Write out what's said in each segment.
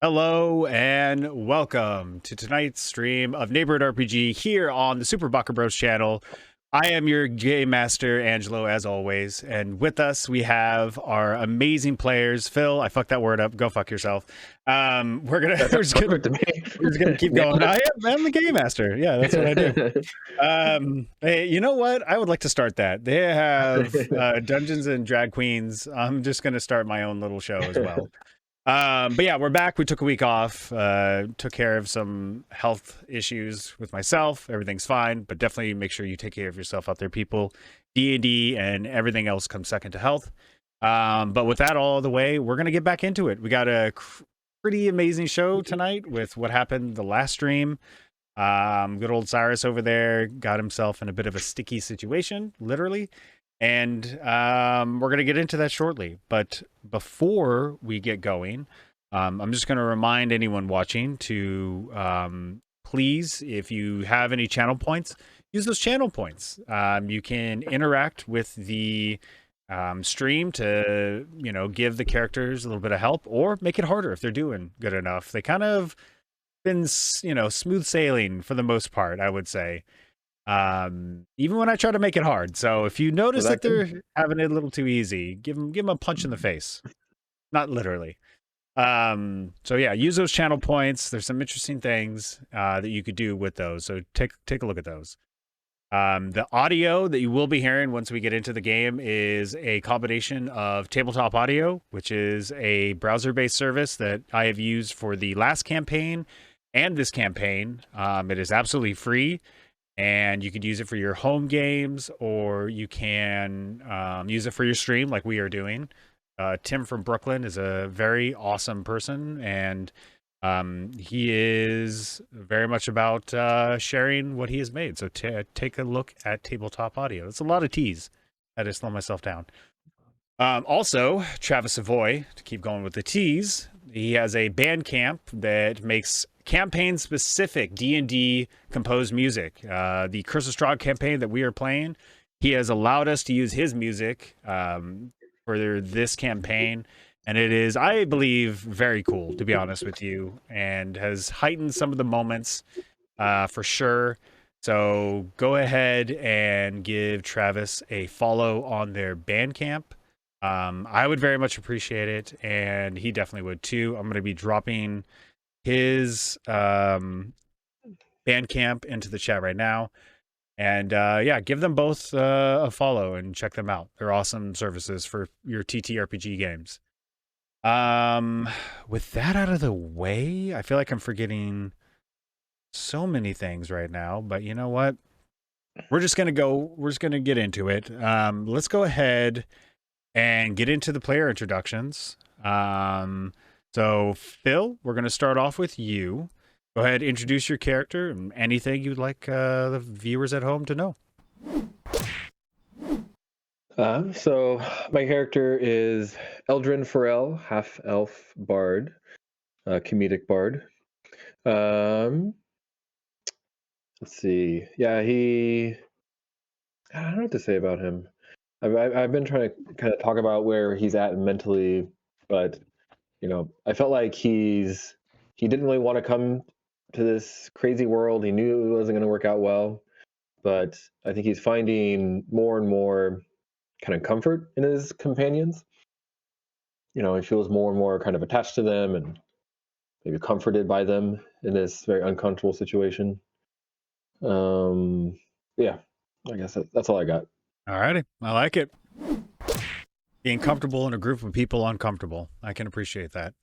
Hello and welcome to tonight's stream of Neighborhood RPG here on the SuperBacaBros channel. I am your game master, Angelo, as always, and with us we have our amazing players. Phil, I fucked that word up. Go fuck yourself. We're just gonna keep going. I'm the game master. Yeah, that's what I do. Hey, you know what? I would like to start that. They have Dungeons and Drag Queens. I'm just gonna start my own little show as well. But yeah, we're back. We took a week off, took care of some health issues with myself. Everything's fine, but definitely make sure you take care of yourself out there, people. D&D and everything else comes second to health. But with that all the way, we're going to get back into it. We got a pretty amazing show tonight with what happened the last stream. Good old Cyrus over there got himself in a bit of a sticky situation, literally. And we're going to get into that shortly. But before we get going, I'm just going to remind anyone watching to please, if you have any channel points, use those channel points. You can interact with the stream to, give the characters a little bit of help or make it harder if they're doing good enough. They kind of been, smooth sailing for the most part, I would say. Even when I try to make it hard. So if you notice that they're having it a little too easy, give them a punch in the face. Not literally. So yeah, use those channel points. There's some interesting things that you could do with those. So take a look at those. The audio that you will be hearing once we get into the game is a combination of Tabletop Audio, which is a browser-based service that I have used for the last campaign and this campaign. It is absolutely free. And you could use it for your home games, or you can use it for your stream like we are doing. Tim from Brooklyn is a very awesome person, and he is very much about sharing what he has made. So take a look at Tabletop Audio. It's a lot of T's. I just slow myself down. Also, Travis Savoy, to keep going with the T's, he has a Bandcamp that makes campaign-specific D&D composed music. The Curse of Strahd campaign that we are playing, he has allowed us to use his music for this campaign, and it is, I believe, very cool, to be honest with you, and has heightened some of the moments for sure. So go ahead and give Travis a follow on their Bandcamp. I would very much appreciate it, and he definitely would too. I'm going to be dropping his Bandcamp into the chat right now. And yeah, give them both a follow and check them out. They're awesome services for your TTRPG games. With that out of the way, I feel like I'm forgetting so many things right now, but you know what? We're just going to get into it. Let's go ahead and get into the player introductions. So Phil, we're going to start off with you. Go ahead, introduce your character and anything you'd like the viewers at home to know. So my character is Eldrin Farrell, half-elf bard, comedic bard. Let's see. Yeah, I don't know what to say about him. I've been trying to kind of talk about where he's at mentally, but I felt like he didn't really want to come to this crazy world. He knew it wasn't going to work out well, but I think he's finding more and more kind of comfort in his companions. He feels more and more kind of attached to them and maybe comforted by them in this very uncomfortable situation. Yeah, I guess that's all I got. All righty, I like it. Being comfortable in a group of people uncomfortable. I can appreciate that.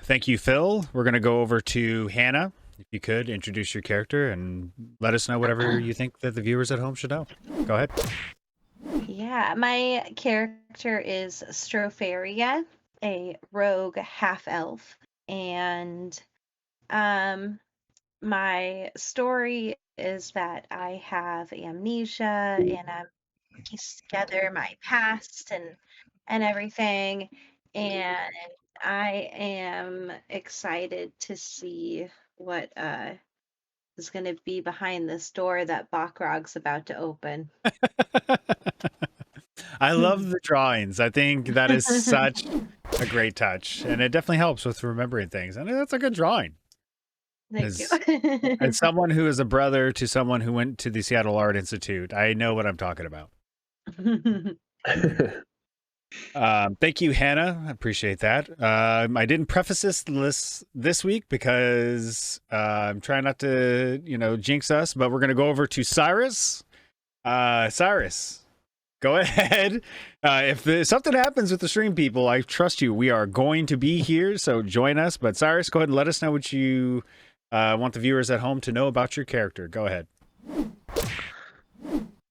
Thank you, Phil. We're going to go over to Hannah. If you could introduce your character and let us know whatever you think that the viewers at home should know. Go ahead. Yeah, my character is Stropharia, a rogue half-elf, and my story is that I have amnesia and I'm pieced together my past and everything, and I am excited to see what is going to be behind this door that Backrog's about to open. I love the drawings. I think that is such a great touch, and it definitely helps with remembering things. And that's a good drawing. Thank you. As someone who is a brother to someone who went to the Seattle Art Institute, I know what I'm talking about. Thank you, Hannah. I appreciate that. I didn't preface this week because I'm trying not to, jinx us, but we're going to go over to Cyrus. Cyrus, go ahead. If something happens with the stream, people, I trust you. We are going to be here, so join us. But Cyrus, go ahead and let us know what you want the viewers at home to know about your character. Go ahead.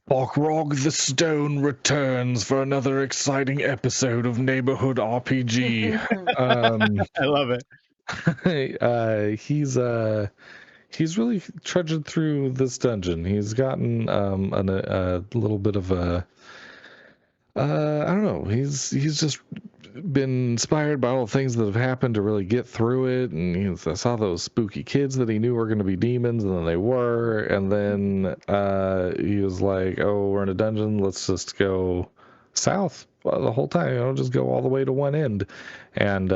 Balrog the Stone returns for another exciting episode of Neighborhood RPG. I love it. He's really trudging through this dungeon. He's gotten a little bit of a I don't know. He's just been inspired by all the things that have happened to really get through it. And I saw those spooky kids that he knew were going to be demons, and then they were. And then he was like, "Oh, we're in a dungeon. Let's just go south the whole time. Just go all the way to one end." And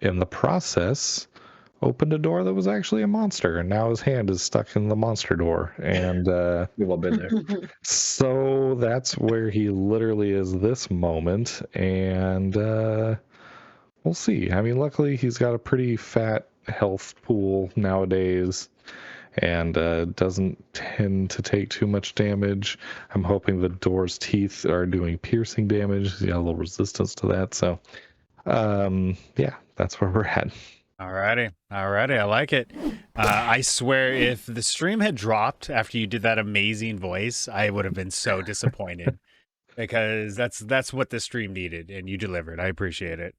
in the process, opened a door that was actually a monster, and now his hand is stuck in the monster door. And We've all been there. so that's where he literally is this moment, and we'll see. I mean, luckily he's got a pretty fat health pool nowadays, and doesn't tend to take too much damage. I'm hoping the door's teeth are doing piercing damage. He's got a little resistance to that, so yeah, that's where we're at. Alrighty, I like it. I swear, if the stream had dropped after you did that amazing voice, I would have been so disappointed because that's what the stream needed, and you delivered. I appreciate it.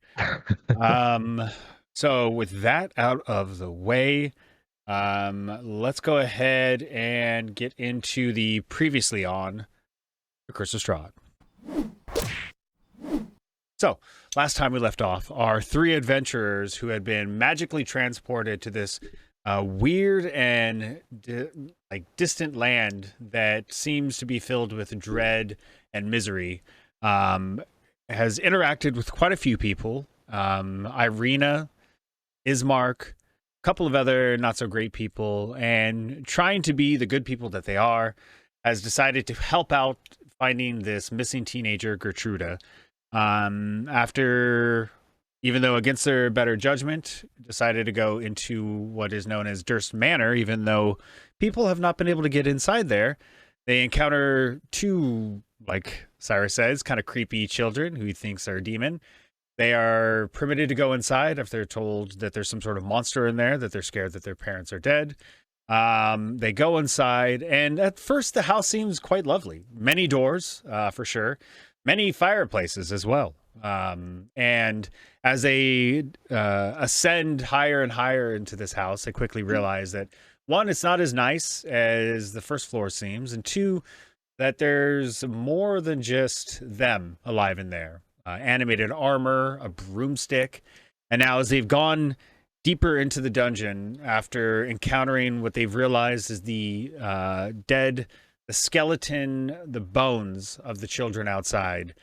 So with that out of the way, let's go ahead and get into the previously on The Curse of Strahd. So, last time we left off, our three adventurers who had been magically transported to this weird and distant land that seems to be filled with dread and misery, has interacted with quite a few people. Irina, Ismark, a couple of other not so great people, and trying to be the good people that they are, has decided to help out finding this missing teenager, Gertruda. After, even though against their better judgment, decided to go into what is known as Durst Manor, even though people have not been able to get inside there. They encounter two, like Cyrus says, kind of creepy children who he thinks are a demon. They are permitted to go inside if they're told that there's some sort of monster in there, that they're scared that their parents are dead. They go inside, and at first the house seems quite lovely. Many doors, for sure. Many fireplaces as well. And as they ascend higher and higher into this house, they quickly realize that, one, it's not as nice as the first floor seems, and two, that there's more than just them alive in there. Animated armor, a broomstick. And now as they've gone deeper into the dungeon, after encountering what they've realized is the skeleton, the bones of the children outside,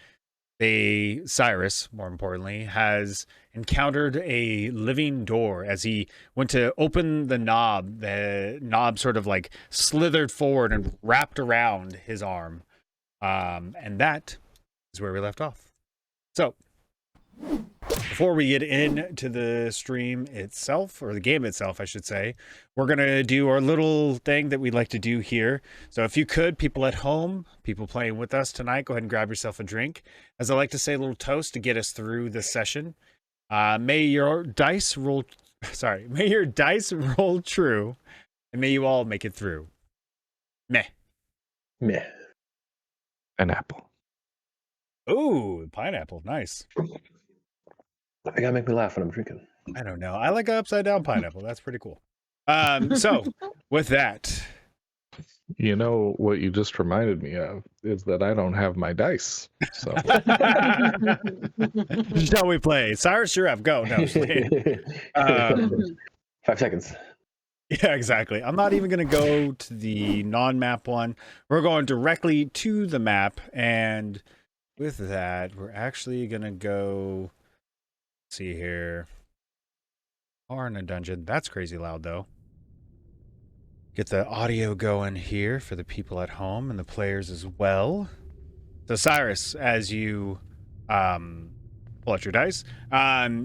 Cyrus, more importantly, has encountered a living door. As he went to open the knob sort of like slithered forward and wrapped around his arm. And that is where we left off. So, before we get into the stream itself, or the game itself, I should say, we're going to do our little thing that we like to do here. So if you could, people at home, people playing with us tonight, go ahead and grab yourself a drink. As I like to say, a little toast to get us through this session. May your dice roll true, and may you all make it through. Meh. Meh. An apple. Ooh, pineapple. Nice. They gotta make me laugh when I'm drinking. I don't know. I like an upside down pineapple. That's pretty cool. So with that, You know what you just reminded me of is that I don't have my dice. So shall we play? Cyrus, you're up. Go. No, just kidding. 5 seconds. Yeah, exactly. I'm not even going to go to the non-map one. We're going directly to the map, and with that, we're actually gonna go see here. Are in a dungeon. That's crazy loud though. Get the audio going here for the people at home and the players as well. So Cyrus, as you pull out your dice,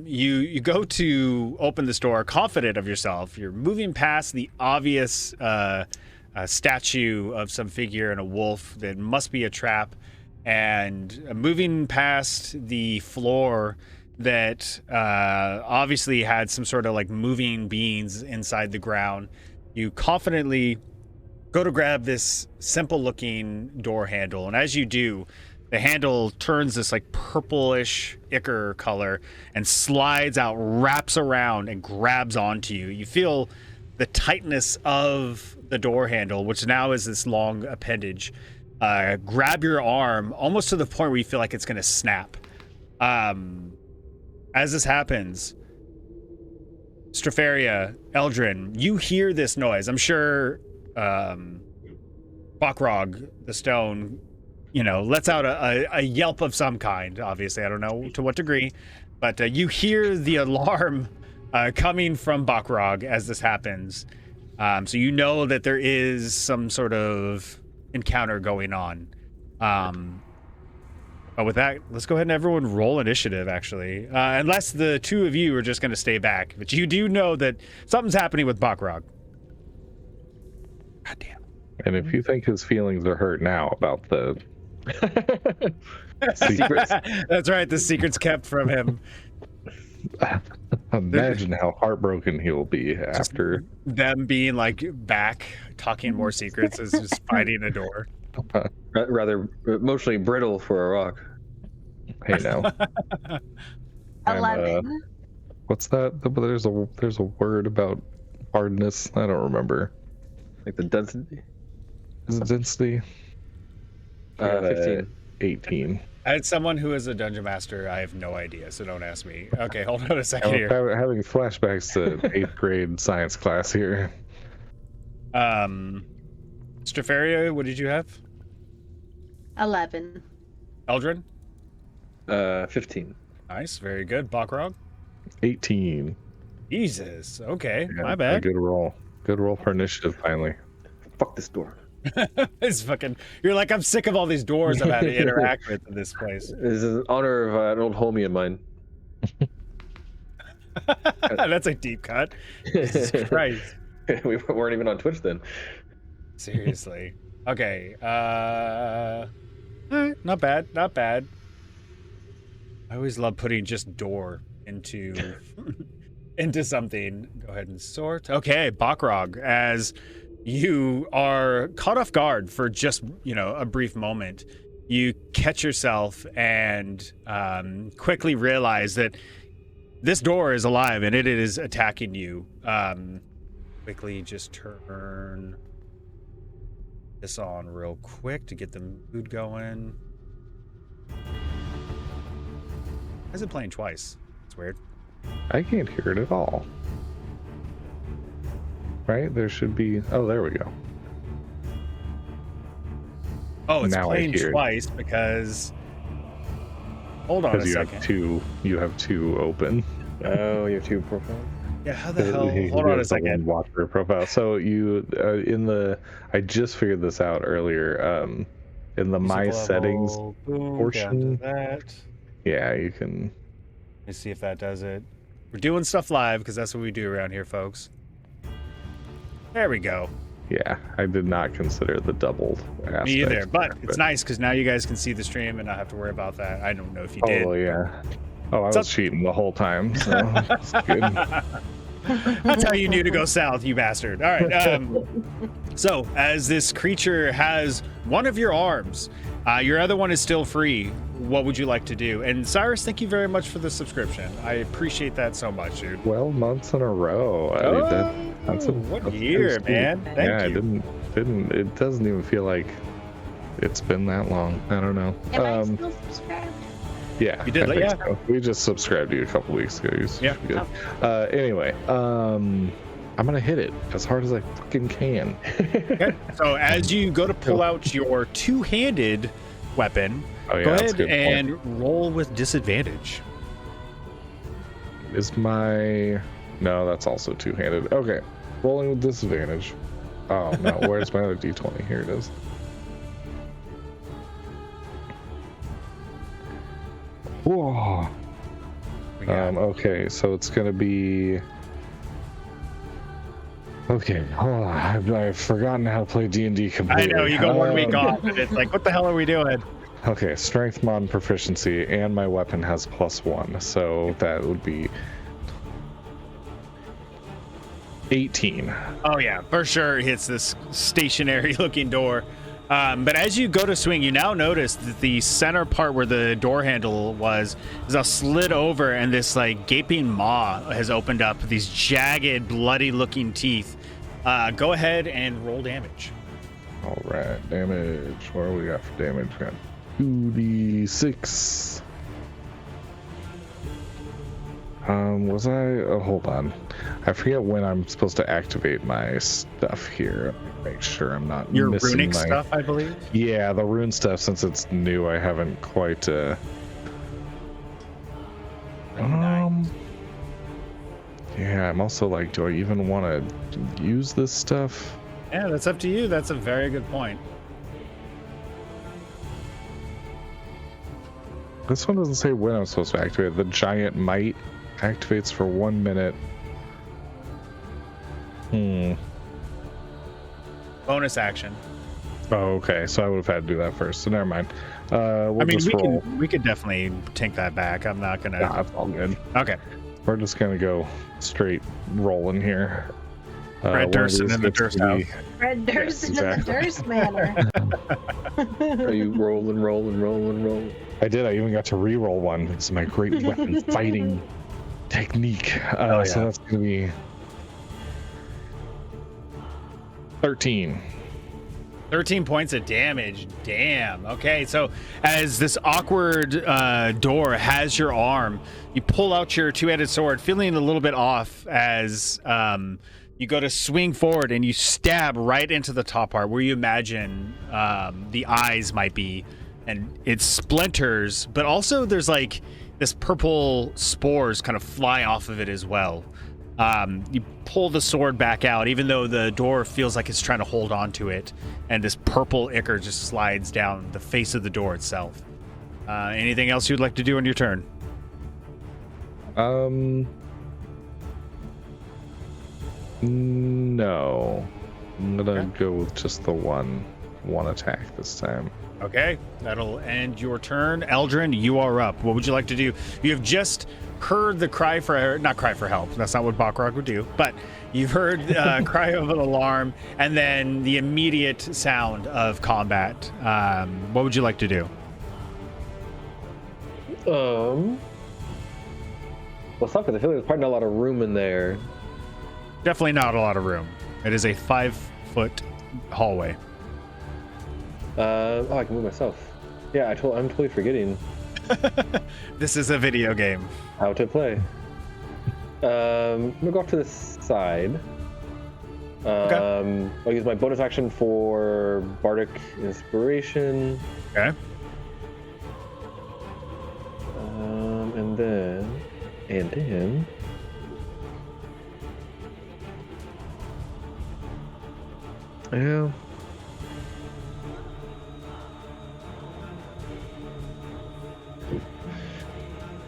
you go to open this door, confident of yourself. You're moving past the obvious statue of some figure and a wolf that must be a trap, and moving past the floor that obviously had some sort of like moving beings inside the ground. You confidently go to grab this simple looking door handle, and as you do, the handle turns this like purplish ichor color and slides out, wraps around, and grabs onto you. You feel the tightness of the door handle, which now is this long appendage, grab your arm almost to the point where you feel like it's going to snap. As this happens, Strafaria, Eldrin, you hear this noise. I'm sure Bakrog, the stone, lets out a yelp of some kind. Obviously, I don't know to what degree, but you hear the alarm coming from Bakrog as this happens. So you know that there is some sort of encounter going on. But with that, let's go ahead and everyone roll initiative, actually. Unless the two of you are just going to stay back. But you do know that something's happening with Bakrog. God damn. And if you think his feelings are hurt now about the Secrets. That's right, the secret's kept from him. Imagine how heartbroken he'll be after them being like back, talking more secrets as just fighting a door. Rather emotionally brittle for a rock. Hey now. 11. What's that? There's a word about hardness. I don't remember. Like the density. Is it density? 15. 18. As someone who is a dungeon master, I have no idea, so don't ask me. Okay, hold on a second here. Having flashbacks to 8th grade science class here. Strafaria, what did you have? 11. Eldrin? 15. Nice, very good. Bakrog? 18. Jesus, okay, Yeah, my bad. Good roll. Good roll for initiative, finally. Fuck this door. It's fucking. You're like, I'm sick of all these doors I've had to interact with in this place. This is in honor of an old homie of mine. That's a deep cut. Jesus Christ. We weren't even on Twitch then. Seriously. Okay. Not bad. Not bad. I always love putting just door into into something. Go ahead and sort. Okay, Bakrog, as you are caught off guard for just, a brief moment, you catch yourself and quickly realize that this door is alive and it is attacking you. Quickly just turn this on real quick to get the mood going. Why is it playing twice? It's weird. I can't hear it at all. Right? There should be... Oh, there we go. Oh, it's Now I playing hear it. twice because... Hold on a Because second. you have two open. Oh, you have two profiles? Yeah, how the hell? Hold on a second. Watcher profile. So you I just figured this out earlier. In the my Music settings level, boom, portion. down to that. Yeah, you can. Let me see if that does it. We're doing stuff live because that's what we do around here, folks. There we go. Yeah, I did not consider the doubled aspect. Me either, but it's nice because now you guys can see the stream and not have to worry about that. I don't know if you did. Oh yeah. Oh, I was cheating the whole time. So it's good. That's how you knew to go south, you bastard. All right. So, as this creature has one of your arms, your other one is still free. What would you like to do? And Cyrus, thank you very much for the subscription. I appreciate that so much, dude. 12 months in a row. That's what year, man? Thank you. It doesn't even feel like it's been that long. I don't know. Am I still subscribed? Yeah, You did, I think yeah. so. We just subscribed to you a couple weeks ago. Yeah. Good. Anyway, I'm gonna hit it as hard as I fucking can. Okay. So as you go to pull out your two-handed weapon. Oh yeah, Go that's a ahead good and point. roll with disadvantage. Is my... No, that's also two-handed. Okay, rolling with disadvantage. Oh no, where's my other d20? Here it is. Whoa. We got- Okay, so it's gonna be... Okay, hold on. I've forgotten how to play D&D I completely. know, you go 1 week off, and it's like, what the hell are we doing? Okay, strength mod proficiency, and my weapon has +1, so that would be 18. Oh yeah, for sure hits this stationary looking door. But as you go to swing, you now notice that the center part where the door handle was is now slid over, and this like gaping maw has opened up, these jagged, bloody looking teeth. Go ahead and roll damage. All right, damage. What do we got for damage? We got 2d6. Was I? Oh, hold on. I forget when I'm supposed to activate my stuff here. Make sure I'm not Your missing runic my... stuff, I believe. Yeah, the rune stuff. Since it's new, I haven't quite. Yeah, I'm also like, do I even want to use this stuff? Yeah, that's up to you. That's a very good point. This one doesn't say when I'm supposed to activate it. The giant might activates for 1 minute. Bonus action. Oh, okay. So I would have had to do that first. So never mind. We'll I mean, just roll. we could definitely take that back. I'm not gonna. Nah, it's all good. Okay. We're just gonna go straight rolling here. Red Durst in the Durst house. Red Durst in exactly. the Durst Manor. Are you rolling? I did. I even got to re-roll one. This is my great weapon fighting technique. Yeah. So that's gonna be 13. 13 points of damage. Damn. Okay, so as this awkward door has your arm, you pull out your two-handed sword, feeling a little bit off as you go to swing forward and you stab right into the top part where you imagine the eyes might be, and it splinters, but also there's like this purple spores kind of fly off of it as well. You pull the sword back out, even though the door feels like it's trying to hold on to it, and this purple ichor just slides down the face of the door itself. Anything else you'd like to do on your turn? No. I'm gonna go with just the one attack this time. Okay, that'll end your turn. Eldrin, you are up. What would you like to do? You have just heard the cry for, not cry for help. That's not what Bakrog would do, but you've heard cry of an alarm and then the immediate sound of combat. What would you like to do? Well, it's tough because I feel like there's probably not a lot of room in there. Definitely not a lot of room. It is a 5-foot hallway. Oh, I can move myself. Yeah, I'm totally forgetting This is a video game. how to play. I'm gonna go off to the side. Okay. I'll use my bonus action for Bardic Inspiration. Okay. And then. Yeah.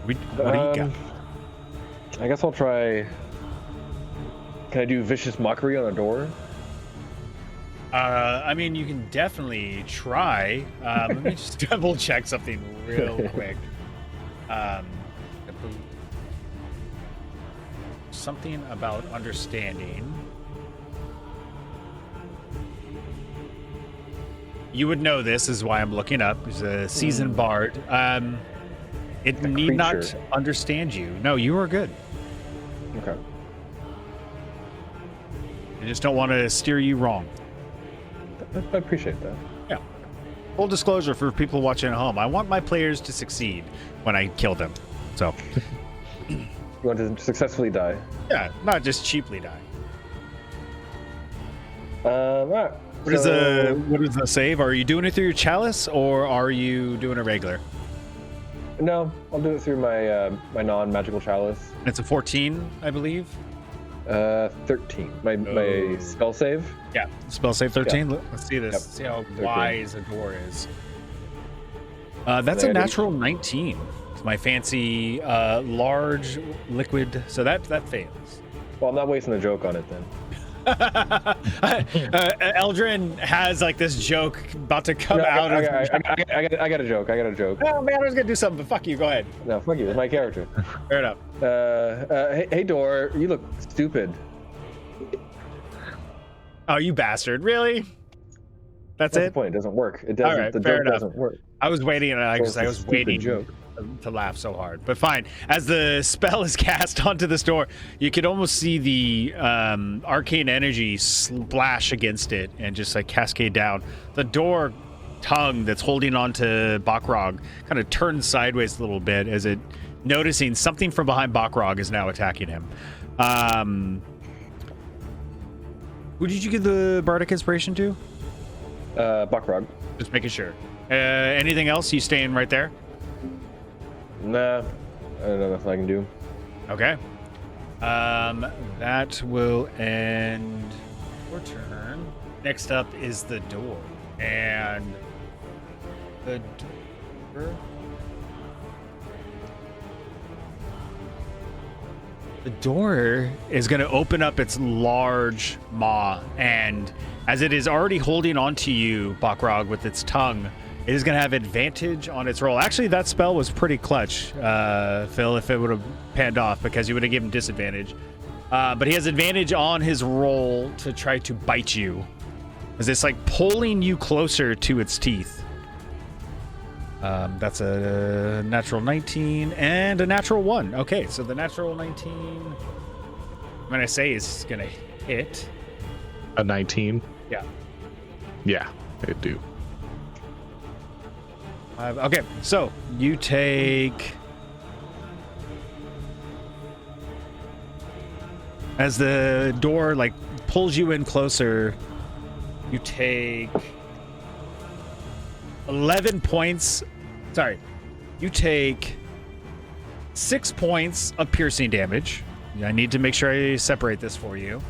What do you got? I guess I'll try. Can I do Vicious Mockery on a door? I mean, you can definitely try. Let me just double check something real quick. Something about understanding. You would know this is why I'm looking up. He's a seasoned bard. It need not creature. understand you. No, you are good. Okay. I just don't want to steer you wrong. I appreciate that. Yeah. Full disclosure for people watching at home. I want my players to succeed when I kill them. So, You want to successfully die. yeah, not just cheaply die. Alright. What is the save? Are you doing it through your chalice or are you doing a regular? No, I'll do it through my my non-magical chalice. It's a 14, I believe. 13. My spell save. Yeah, spell save 13. Yeah. Let's see this. Yep. See how 13. wise a door is. That's a natural 19. It's my fancy large liquid, so that fails. Well, I'm not wasting a joke on it then. Eldrin has like this joke about to come out. I got a joke. Oh man, I was gonna do something, but fuck you. Go ahead. No, fuck you. It's my character. Fair enough. Hey, Dor, you look stupid. Oh, you bastard! Really? That's That's it. the point. It doesn't work. It doesn't. All right, the fair joke enough. doesn't work. I was waiting, and I was waiting joke. to laugh so hard, but fine. As the spell is cast onto this door, you can almost see the arcane energy splash against it and just like cascade down. The door tongue that's holding onto Bakrog kind of turns sideways a little bit as it noticing something from behind Bakrog is now attacking him. Who did you give the bardic inspiration to? Bakrog. Just making sure. Anything else? You staying right there? Nah, I don't know if I can do. Okay. That will end your turn. Next up is the door. And the door... The door is going to open up its large maw, and as it is already holding onto you, Bakrog, with its tongue, it is going to have advantage on its roll. Actually, that spell was pretty clutch, Phil, if it would have panned off, because you would have given disadvantage. But he has advantage on his roll to try to bite you, as it's like pulling you closer to its teeth. That's a natural 19 and a natural 1. Okay, so the natural 19, I'm going to say is going to hit. A 19? Yeah. Yeah, it do. Okay, so you take... As the door, like, pulls you in closer, you take 11 points. Sorry. You take 6 points of piercing damage. I need to make sure I separate this for you.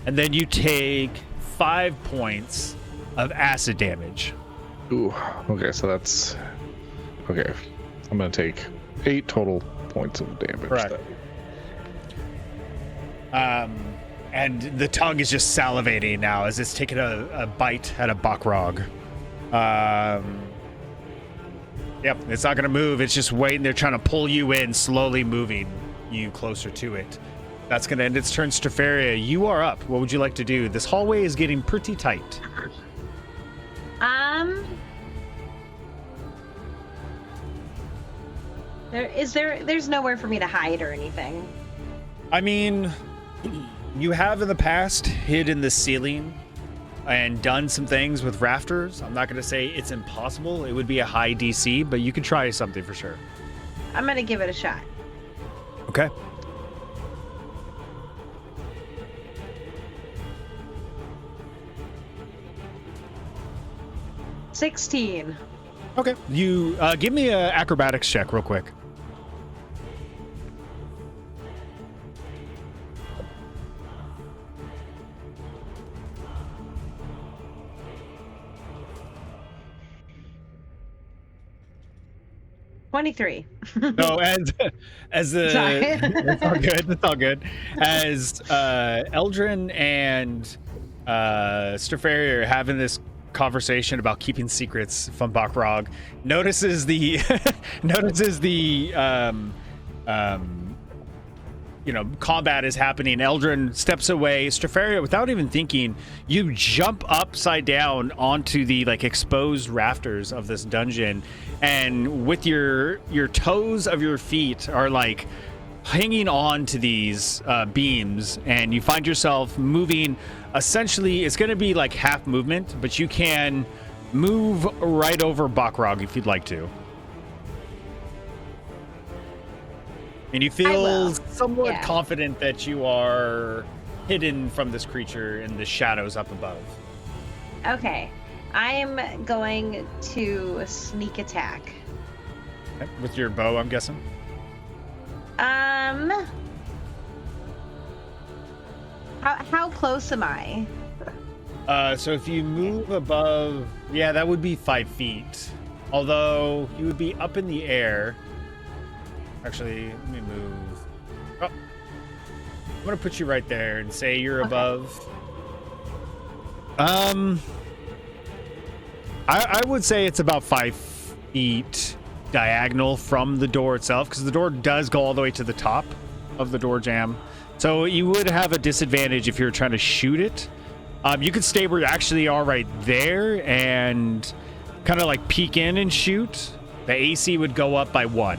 And then you take 5 points of acid damage. Ooh, okay, so that's... Okay, I'm going to take 8 total points of damage. Correct. And the tongue is just salivating now as it's taking a bite at a Bakrog. Yep, it's not going to move. It's just waiting. They're trying to pull you in, slowly moving you closer to it. That's going to end its turn. Strafaria, you are up. What would you like to do? This hallway is getting pretty tight. There's nowhere for me to hide or anything. I mean, you have in the past hid in the ceiling and done some things with rafters. I'm not going to say it's impossible. It would be a high DC, but you could try something for sure. I'm going to give it a shot. Okay. $16. Okay. You give me an acrobatics check real quick. $23. No, as the Sorry. it's all good. It's all good. As Eldrin and Strafaria are having this conversation about keeping secrets from Bakrog, notices the combat is happening. Eldrin steps away. Strafaria, without even thinking, you jump upside down onto the exposed rafters of this dungeon, and with your toes of your feet are hanging on to these beams, and you find yourself moving. Essentially, it's going to be half movement, but you can move right over Bakrog if you'd like to. And you feel somewhat confident that you are hidden from this creature in the shadows up above. Okay. I'm going to sneak attack. Okay, with your bow, I'm guessing. How close am I? So if you move above, yeah, that would be 5 feet. Although you would be up in the air. Actually, let me move. Oh, I'm gonna put you right there and say you're above. I would say it's about 5 feet diagonal from the door itself, because the door does go all the way to the top of the door jamb. So you would have a disadvantage if you were trying to shoot it. You could stay where you actually are right there and kind of like peek in and shoot. The AC would go up by 1.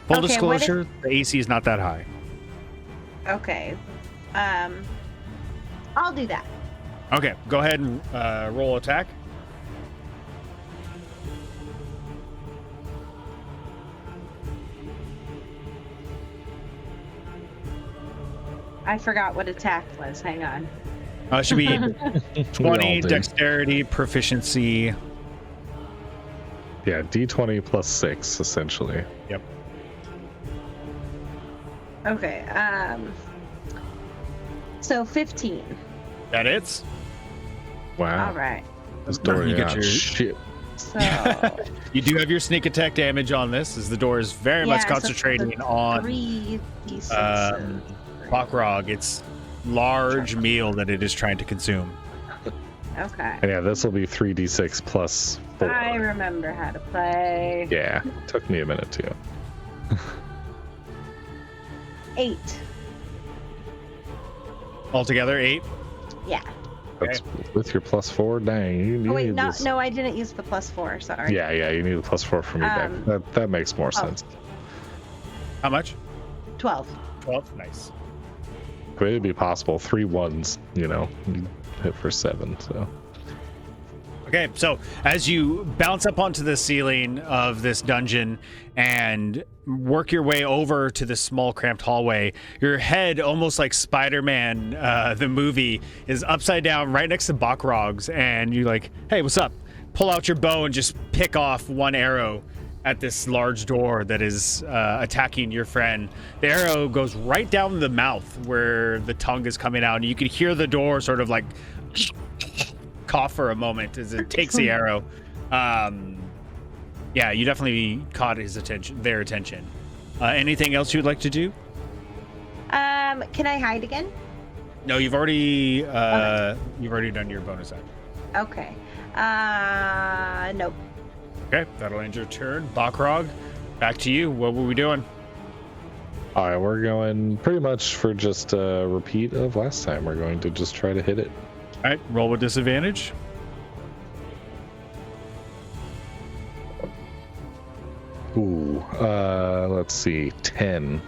Full Okay, disclosure, the AC is not that high. Okay. I'll do that. Okay, go ahead and roll attack. I forgot what attack was. Hang on. It should be We 20 all do. dexterity, proficiency. Yeah, D20 plus 6, essentially. Yep. Okay. So 15. That hits. Wow. All right. This door, You get yeah, your- shit. So You do have your sneak attack damage on this, as the door is very much so concentrating on 3d6. Bakrog. It's large meal that it is trying to consume. Okay. And yeah, this will be 3d6 plus 4. I remember how to play. Yeah, took me a minute too. 8. Altogether, 8. Yeah. That's with your plus 4. Dang, you Oh wait, need no, this. no, I didn't use the +4. Sorry. Yeah, you need a plus 4 from me back. That makes more sense. How much? 12. 12. Nice. But it'd be possible 3 ones, you hit for 7. So Okay, so as you bounce up onto the ceiling of this dungeon and work your way over to this small cramped hallway, your head, almost like Spider-Man, the movie, is upside down right next to Bakrog's, and you're like, hey, what's up? Pull out your bow and just pick off one arrow at this large door that is attacking your friend. The arrow goes right down the mouth where the tongue is coming out, and you can hear the door sort of like cough for a moment as it takes the arrow. Yeah, you definitely caught their attention. Anything else you'd like to do? Can I hide again? No, you've already done your bonus action. Okay. Nope. Okay, that'll end your turn. Bakrog, back to you. What were we doing? all right, we're going pretty much for just a repeat of last time. We're going to just try to hit it. All right, roll with disadvantage. Ooh, let's see, 10.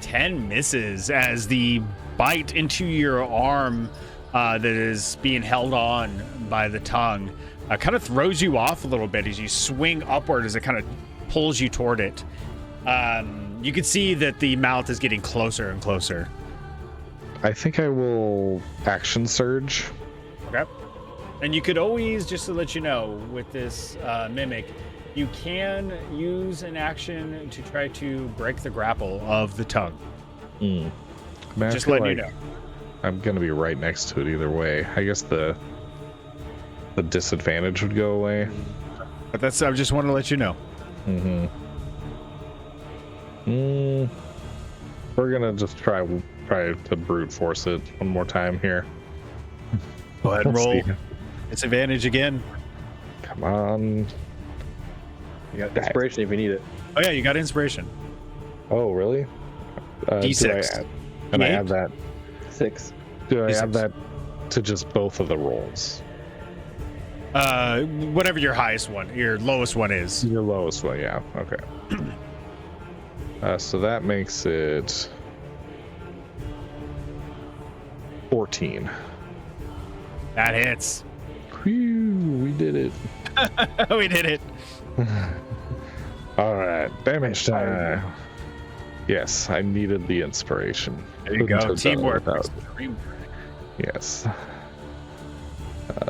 10 misses as the bite into your arm that is being held on by the tongue kind of throws you off a little bit as you swing upward as it kind of pulls you toward it. You can see that the mouth is getting closer and closer. I think I will action surge. Okay. And you could always, just to let you know, with this mimic, you can use an action to try to break the grapple of the tongue. Man, I Just feel letting you like know. I'm gonna be right next to it either way. I guess the disadvantage would go away. But that's, I just want to let you know. We're gonna just try to brute force it one more time here. Go ahead and Let's roll. see. Disadvantage again. Come on. You got inspiration if you need it. Oh yeah, you got inspiration. Oh, really? D6. Do I add, and I D8? add that? 6. Do I D6. add that to just both of the rolls? Whatever your highest one, your lowest one is. Your lowest one, yeah. Okay. So that makes it 14. That hits. Whew, we did it. We did it. All right, damage time. Yes, I needed the inspiration. There you Couldn't go. have done it Teamwork. without- Yes.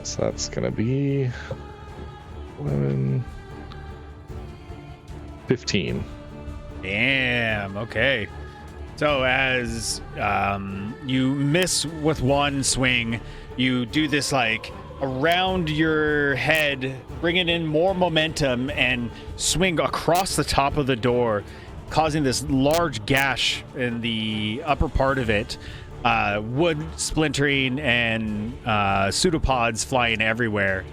So that's gonna be 11, 15. Damn. Okay. So as you miss with one swing, you do this like around your head, bringing in more momentum and swing across the top of the door, causing this large gash in the upper part of it. Wood splintering and pseudopods flying everywhere.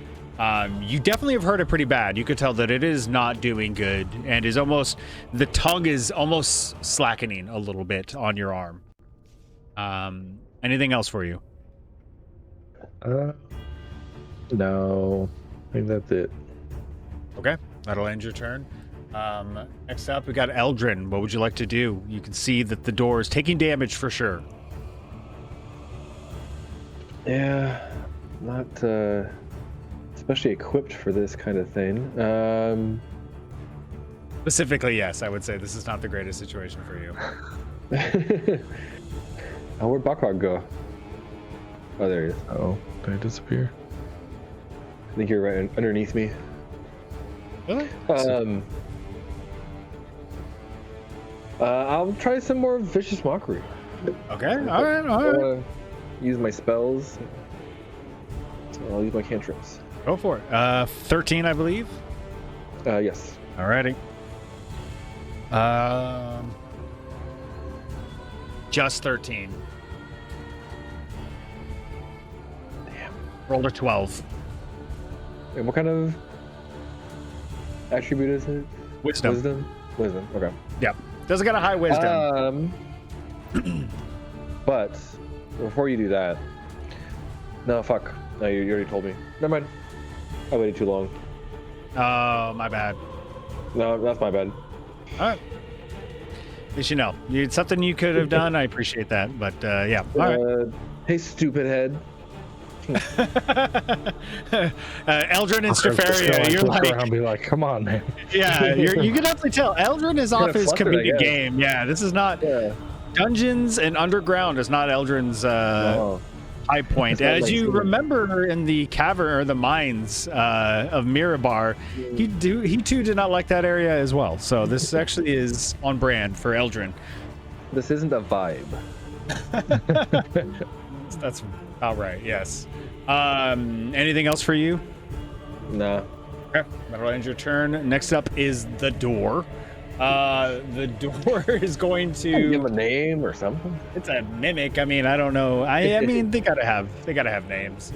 You definitely have hurt it pretty bad. You could tell that it is not doing good and is almost, the tongue is almost slackening a little bit on your arm. Anything else for you? No, I think that's it. Okay, that'll end your turn. Next up, we got Eldrin. What would you like to do? You can see that the door is taking damage for sure. Yeah, not especially equipped for this kind of thing. Specifically, yes, I would say this is not the greatest situation for you. Oh, where'd Bacrog go? Oh, there he is. Oh, did I disappear? I think you're right underneath me. Really? I'll try some more vicious mockery. Okay, all right. Use my spells. So I'll use my cantrips. Go for it. 13, I believe. Yes. Alrighty. Just 13. Damn. Rolled a 12. And what kind of attribute is it? Wisdom. Wisdom. Okay. Yep. Doesn't got a high wisdom. But before you do that, no, fuck. No, you already told me. Never mind. I waited too long. Oh, my bad. No, that's my bad. All right. At least you know. It's something you could have done. I appreciate that. But yeah. All right. Hey, stupid head. Eldrin and Strafaria, you're like, I'll be like, come on, man. yeah, you can definitely tell. Eldrin is off his comedic game. Yeah, this is not Dungeons and Underground is not Eldrin's high point. As you remember in the cavern or the mines of Mirabar, he too did not like that area as well. So this actually is on brand for Eldrin. This isn't a vibe. That's about right. Yes. Anything else for you? Nah. Okay, that'll end your turn. Next up is the door. The door is going to give him a name or something. It's a mimic. I mean, I don't know. I mean, they gotta have names.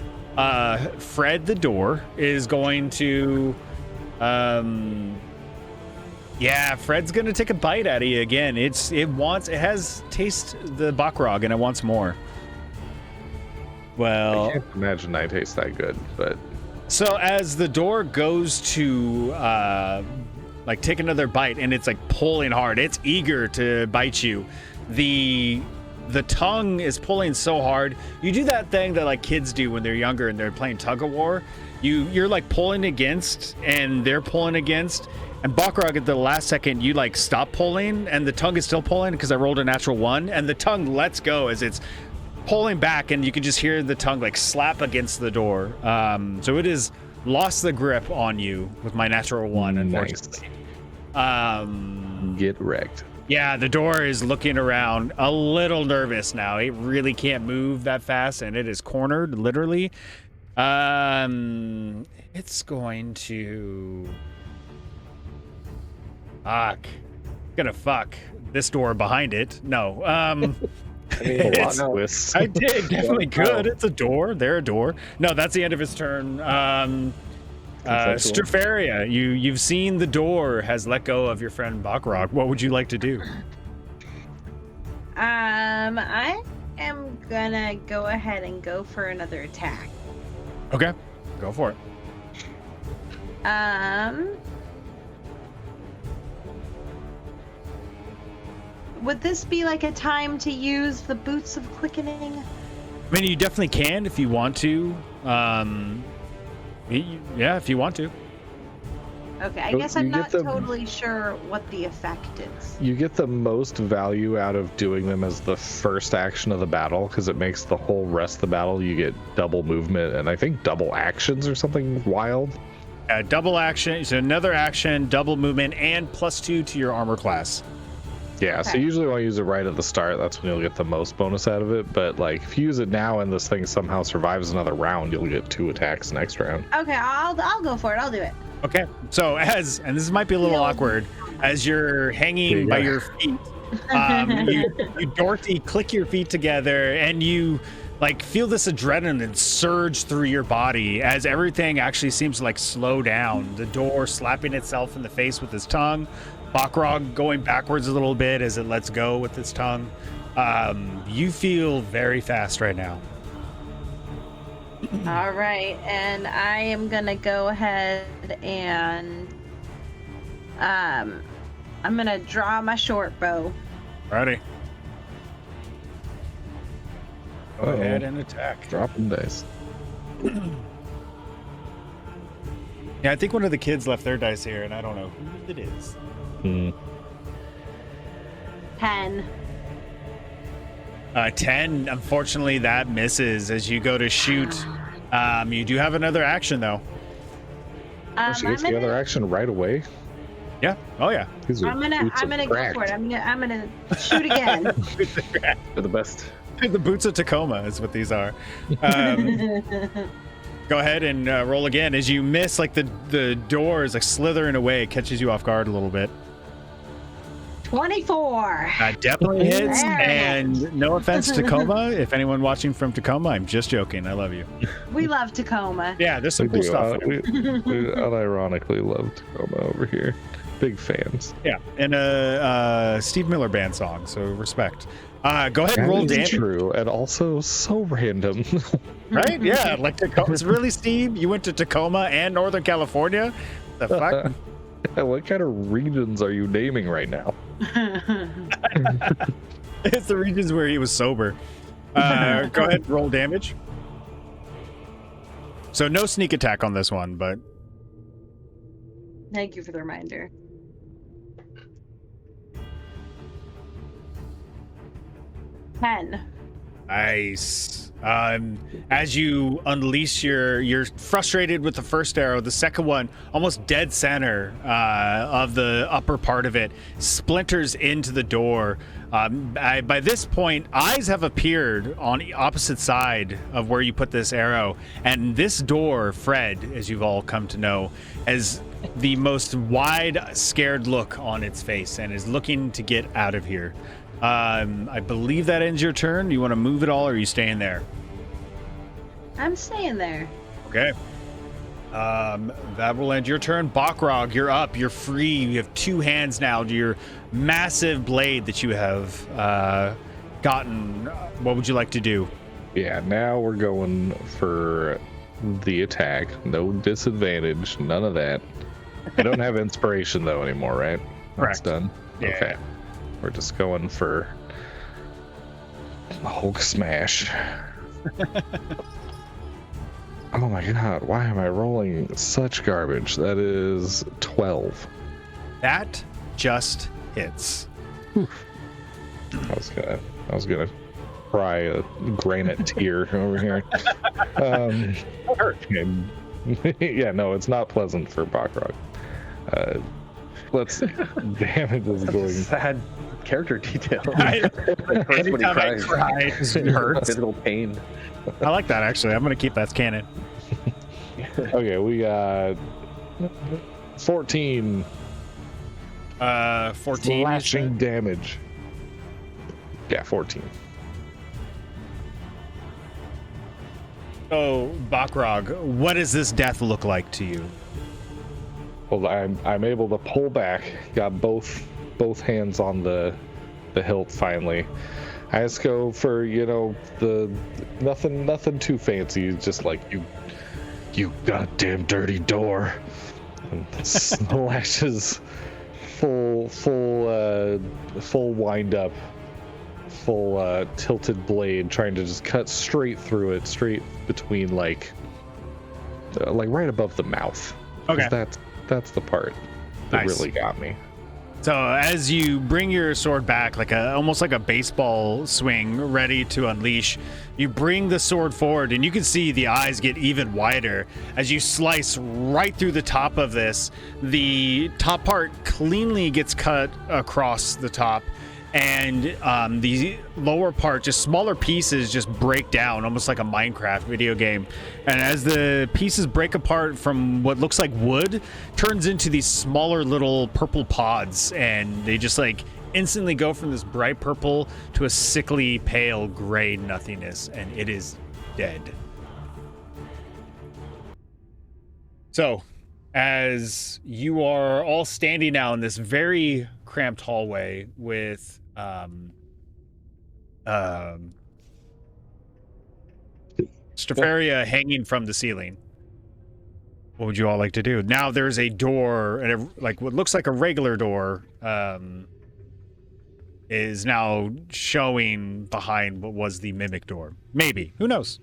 Fred the door is going to, yeah, Fred's gonna take a bite out of you again. It has taste the Bacrog and it wants more. Well, I can't imagine I taste that good, but so as the door goes to like take another bite and it's like pulling hard, it's eager to bite you. The tongue is pulling so hard. You do that thing that like kids do when they're younger and they're playing tug of war. You're like pulling against and they're pulling against. And Bacrog at the last second, you like stop pulling and the tongue is still pulling because I rolled a natural 1 and the tongue lets go as it's pulling back and you can just hear the tongue like slap against the door. So it has lost the grip on you with my natural 1, unfortunately. Nice. Get wrecked. Yeah, the door is looking around a little nervous now. It really can't move that fast and it is cornered, literally. It's going to... Gonna fuck this door behind it. No. I mean, I did definitely could. It's a door. They're a door. No, that's the end of his turn. Strafaria, you've seen the door has let go of your friend Bacrog. What would you like to do? I am gonna go ahead and go for another attack. Okay, go for it. Would this be like a time to use the Boots of Quickening? I mean, you definitely can if you want to. Yeah, if you want to. Okay, I So guess I'm you get not them- totally sure what the effect is. You get the most value out of doing them as the first action of the battle because it makes the whole rest of the battle, you get double movement and I think double actions or something wild. Double action, so another action, double movement, and +2 to your armor class. Yeah, so Okay. usually when I use it right at the start, that's when you'll get the most bonus out of it. But like if you use it now and this thing somehow survives another round, you'll get 2 attacks next round. Okay, I'll go for it. I'll do it. Okay, so and this might be a little Feel- awkward, as you're hanging by your feet, you Dorothy click your feet together and you like feel this adrenaline surge through your body as everything actually seems to like slow down. The door slapping itself in the face with its tongue, Bakrog going backwards a little bit as it lets go with its tongue. You feel very fast right now. All right, and I am gonna go ahead and I'm gonna draw my short bow. Ready? Go Uh-oh. ahead and attack. Dropping dice. Yeah, I think one of the kids left their dice here, and I don't know who it is. 10. 10, unfortunately, that misses as you go to shoot. You do have another action, though. She gets the other action right away. Yeah. Oh, yeah. These are I'm gonna boots of go for cracked. it. I'm gonna shoot again. They're the best. The boots of Tacoma is what these are. Go ahead and roll again as you miss. Like the door is like slithering away. It catches you off guard a little bit. 24. That definitely hits. There it And no offense, Tacoma. If anyone watching from Tacoma, I'm just joking. I love you. We love Tacoma. Yeah, there's We some cool do. stuff. We unironically love Tacoma over here. Big fans. Yeah, and a Steve Miller Band song. So respect. Go ahead and That roll is damage. true, and also so random. Right? Yeah, like Tacoma. It's really, Steve? You went to Tacoma and Northern California? The fuck? What kind of regions are you naming right now? It's the regions where he was sober. Go ahead and roll damage. So no sneak attack on this one, but Thank you for the reminder. Ten. nice. As you unleash you're frustrated with the first arrow. The second one, almost dead center of the upper part of it, splinters into the door. By this point, eyes have appeared on the opposite side of where you put this arrow, and this door, Fred, as you've all come to know, has the most wide, scared look on its face and is looking to get out of here. I believe that ends your turn. You want to move it all, or are you staying there? I'm staying there. Okay. That will end your turn. Bakrog, you're up. You're free. You have 2 hands now to your massive blade that you have gotten. What would you like to do? Yeah, now we're going for the attack. No disadvantage. None of that. I don't have inspiration though anymore, right? That's Correct. done. Yeah. Okay. We're just going for Hulk smash. Oh my god, why am I rolling such garbage? That is 12. That just hits. I was gonna cry a granite tear over here. And- yeah, no, it's not pleasant for Bakrog. Damage is going. Sad character detail. I- It hurts when he Anytime I cries. cry, it hurts. Physical pain. I like that, actually. I'm going to keep that canon. Okay, we got 14 14. slashing damage. Yeah, 14. So, Bakrog, what does this death look like to you? Well, I'm able to pull back. Got both hands on the hilt finally. I just go for the nothing too fancy. Just like you goddamn dirty door, and slashes full wind up, full tilted blade, trying to just cut straight through it, straight between like right above the mouth. 'Cause Okay. that's the part that Nice. really got me. So as you bring your sword back, like almost like a baseball swing, ready to unleash, you bring the sword forward, and you can see the eyes get even wider as you slice right through the top of this. The top part cleanly gets cut across the top, and the lower part, just smaller pieces, just break down, almost like a Minecraft video game. And as the pieces break apart from what looks like wood, turns into these smaller little purple pods, and they just like instantly go from this bright purple to a sickly pale gray nothingness, and it is dead. So as you are all standing now in this very cramped hallway with Strafaria hanging from the ceiling, what would you all like to do? Now there's a door, and like what looks like a regular door is now showing behind what was the mimic door. Maybe, who knows?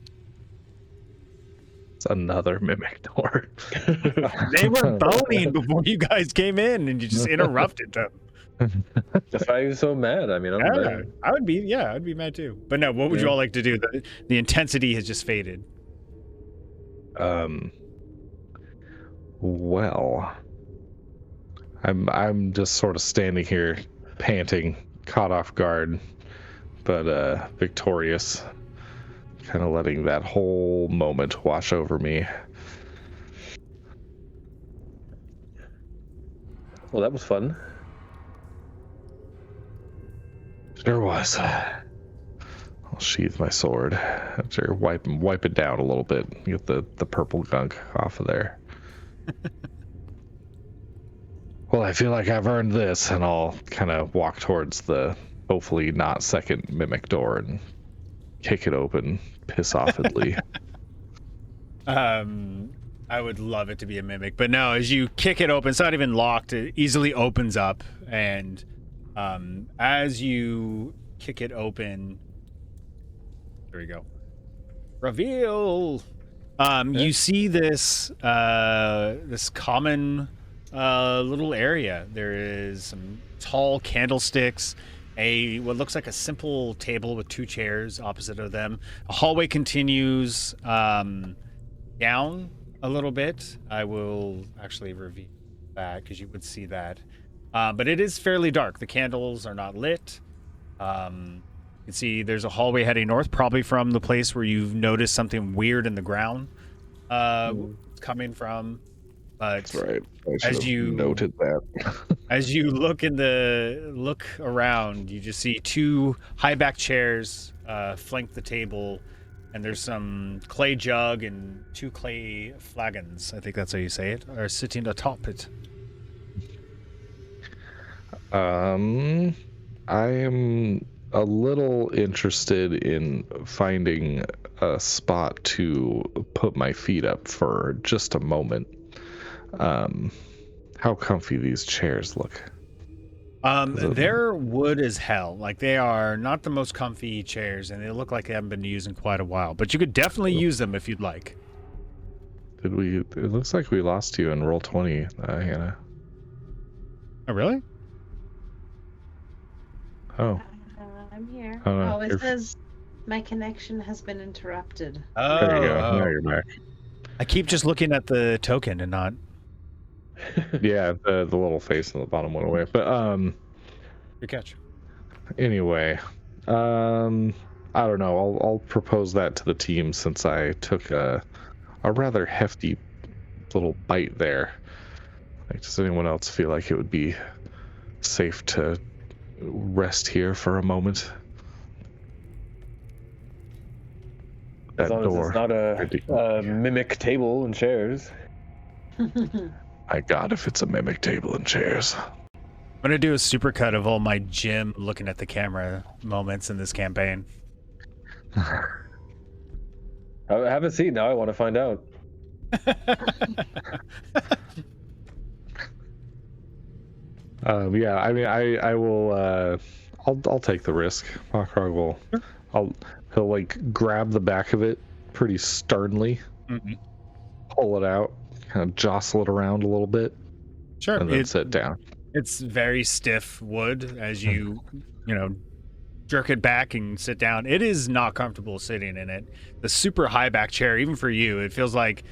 It's another mimic door. They were boning before you guys came in, and you just interrupted them. That's why he was so mad. I mean, I'm Yeah, mad. I'd be mad too. But no, what would you all like to do? The intensity has just faded. Well, I'm just sort of standing here, panting, caught off guard, but victorious, kind of letting that whole moment wash over me. Well, that was fun. There was. I'll sheath my sword after wipe it down a little bit, get the purple gunk off of there. Well, I feel like I've earned this, and I'll kind of walk towards the hopefully not second mimic door and kick it open, piss offedly. I would love it to be a mimic, but no, as you kick it open, it's not even locked, it easily opens up, and as you kick it open, there we go. Reveal. You see this this common little area. There is some tall candlesticks, what looks like a simple table with two chairs opposite of them. A hallway continues down a little bit. I will actually reveal that because you would see that. But it is fairly dark. The candles are not lit. You can see there's a hallway heading north, probably from the place where you've noticed something weird in the ground coming from. But That's right. as you noted that. as you look around, you just see two high back chairs flank the table, and there's some clay jug and two clay flagons, I think that's how you say it, are sitting atop it. I am a little interested in finding a spot to put my feet up for just a moment. How comfy these chairs look. They're wood as hell. Like, they are not the most comfy chairs, and they look like they haven't been used in quite a while, but you could definitely use them if you'd like. It looks like we lost you in roll 20, Hannah. Oh, really? Oh. I'm here. Oh, no, Oh, it you're- says my connection has been interrupted. Oh, There you go. Now you're back. I keep just looking at the token and not. Yeah, the little face on the bottom went away. But Good catch. anyway, I don't know. I'll propose that to the team since I took a rather hefty little bite there. Like, does anyone else feel like it would be safe to rest here for a moment? As That long as door. it's not a mimic table and chairs. My God, if it's a mimic table and chairs. I'm gonna do a supercut of all my Jim looking at the camera moments in this campaign. Have a seat now. I want to find out. Yeah, I mean, I will. I'll take the risk. Makrog will. He'll like grab the back of it pretty sternly, Mm-hmm. pull it out, kind of jostle it around a little bit. Sure. and then sit down. It's very stiff wood as you jerk it back and sit down. It is not comfortable sitting in it. The super high back chair, even for you, it feels like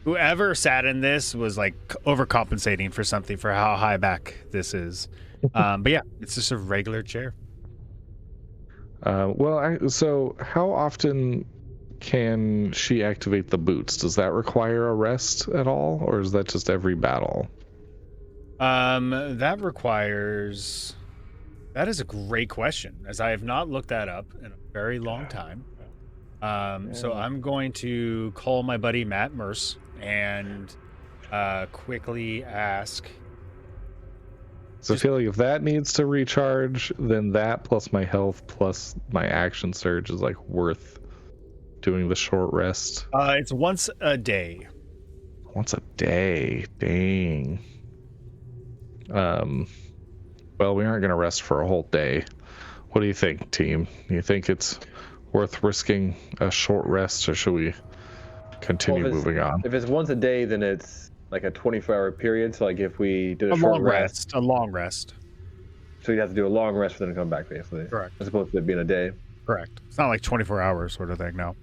whoever sat in this was like overcompensating for something for how high back this is. But yeah, it's just a regular chair. So how often can she activate the boots? Does that require a rest at all, or is that just every battle? That is a great question, as I have not looked that up in a very long time. So I'm going to call my buddy Matt Merce and quickly ask. So I feel like if that needs to recharge, then that plus my health plus my action surge is like worth doing the short rest. It's once a day. Once a day, dang. Well, we aren't gonna rest for a whole day. What do you think, team? Do you think it's worth risking a short rest, or should we continue moving on? If it's once a day, then it's like a 24-hour period. So like if we did a short long rest, a long rest. So you have to do a long rest for them to come back, basically. Correct. As opposed to it being a day. Correct. It's not like 24 hours sort of thing. No.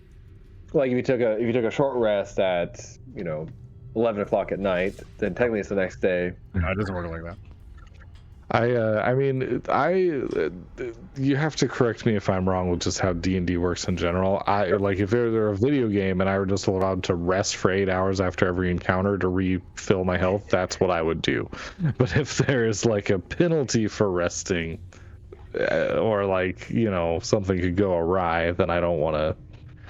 Like if you took a short rest at 11 o'clock at night, then technically it's the next day. No, it doesn't work like that. You have to correct me if I'm wrong with just how D&D works in general. If there were a video game and I were just allowed to rest for 8 hours after every encounter to refill my health, that's what I would do. But if there is like a penalty for resting, or something could go awry, then I don't want to.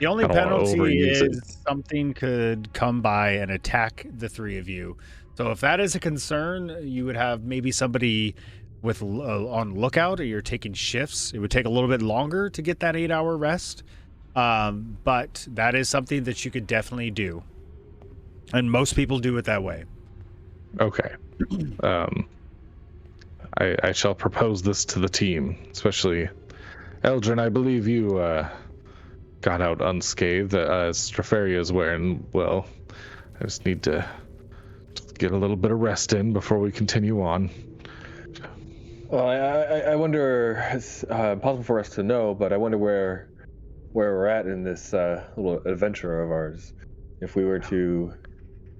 The only penalty is something could come by and attack the three of you. So if that is a concern, you would have maybe somebody with on lookout, or you're taking shifts. It would take a little bit longer to get that 8-hour rest, but that is something that you could definitely do, and most people do it that way. Okay. I shall propose this to the team, especially Eldrin. I believe you got out unscathed. Straferia is wearing well. I just need to get a little bit of rest in before we continue on. Well, I wonder, it's possible for us to know, but I wonder where we're at in this little adventure of ours. If we were to,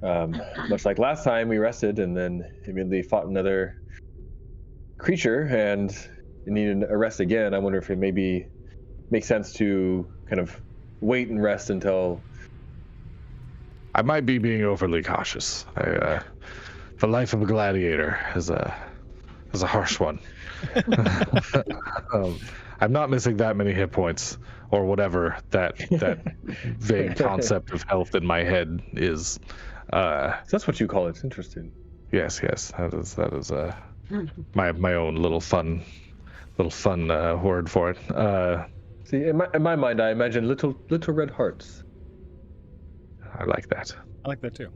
much like last time, we rested and then immediately fought another creature and needed a rest again, I wonder if it maybe makes sense to kind of wait and rest until... I might be being overly cautious. The life of a gladiator is a harsh one. I'm not missing that many hit points, or whatever that vague concept of health in my head is. That's what you call it. Interesting. Yes, that is my own little fun word for it. See, in my mind, I imagine little red hearts. I like that. I like that too.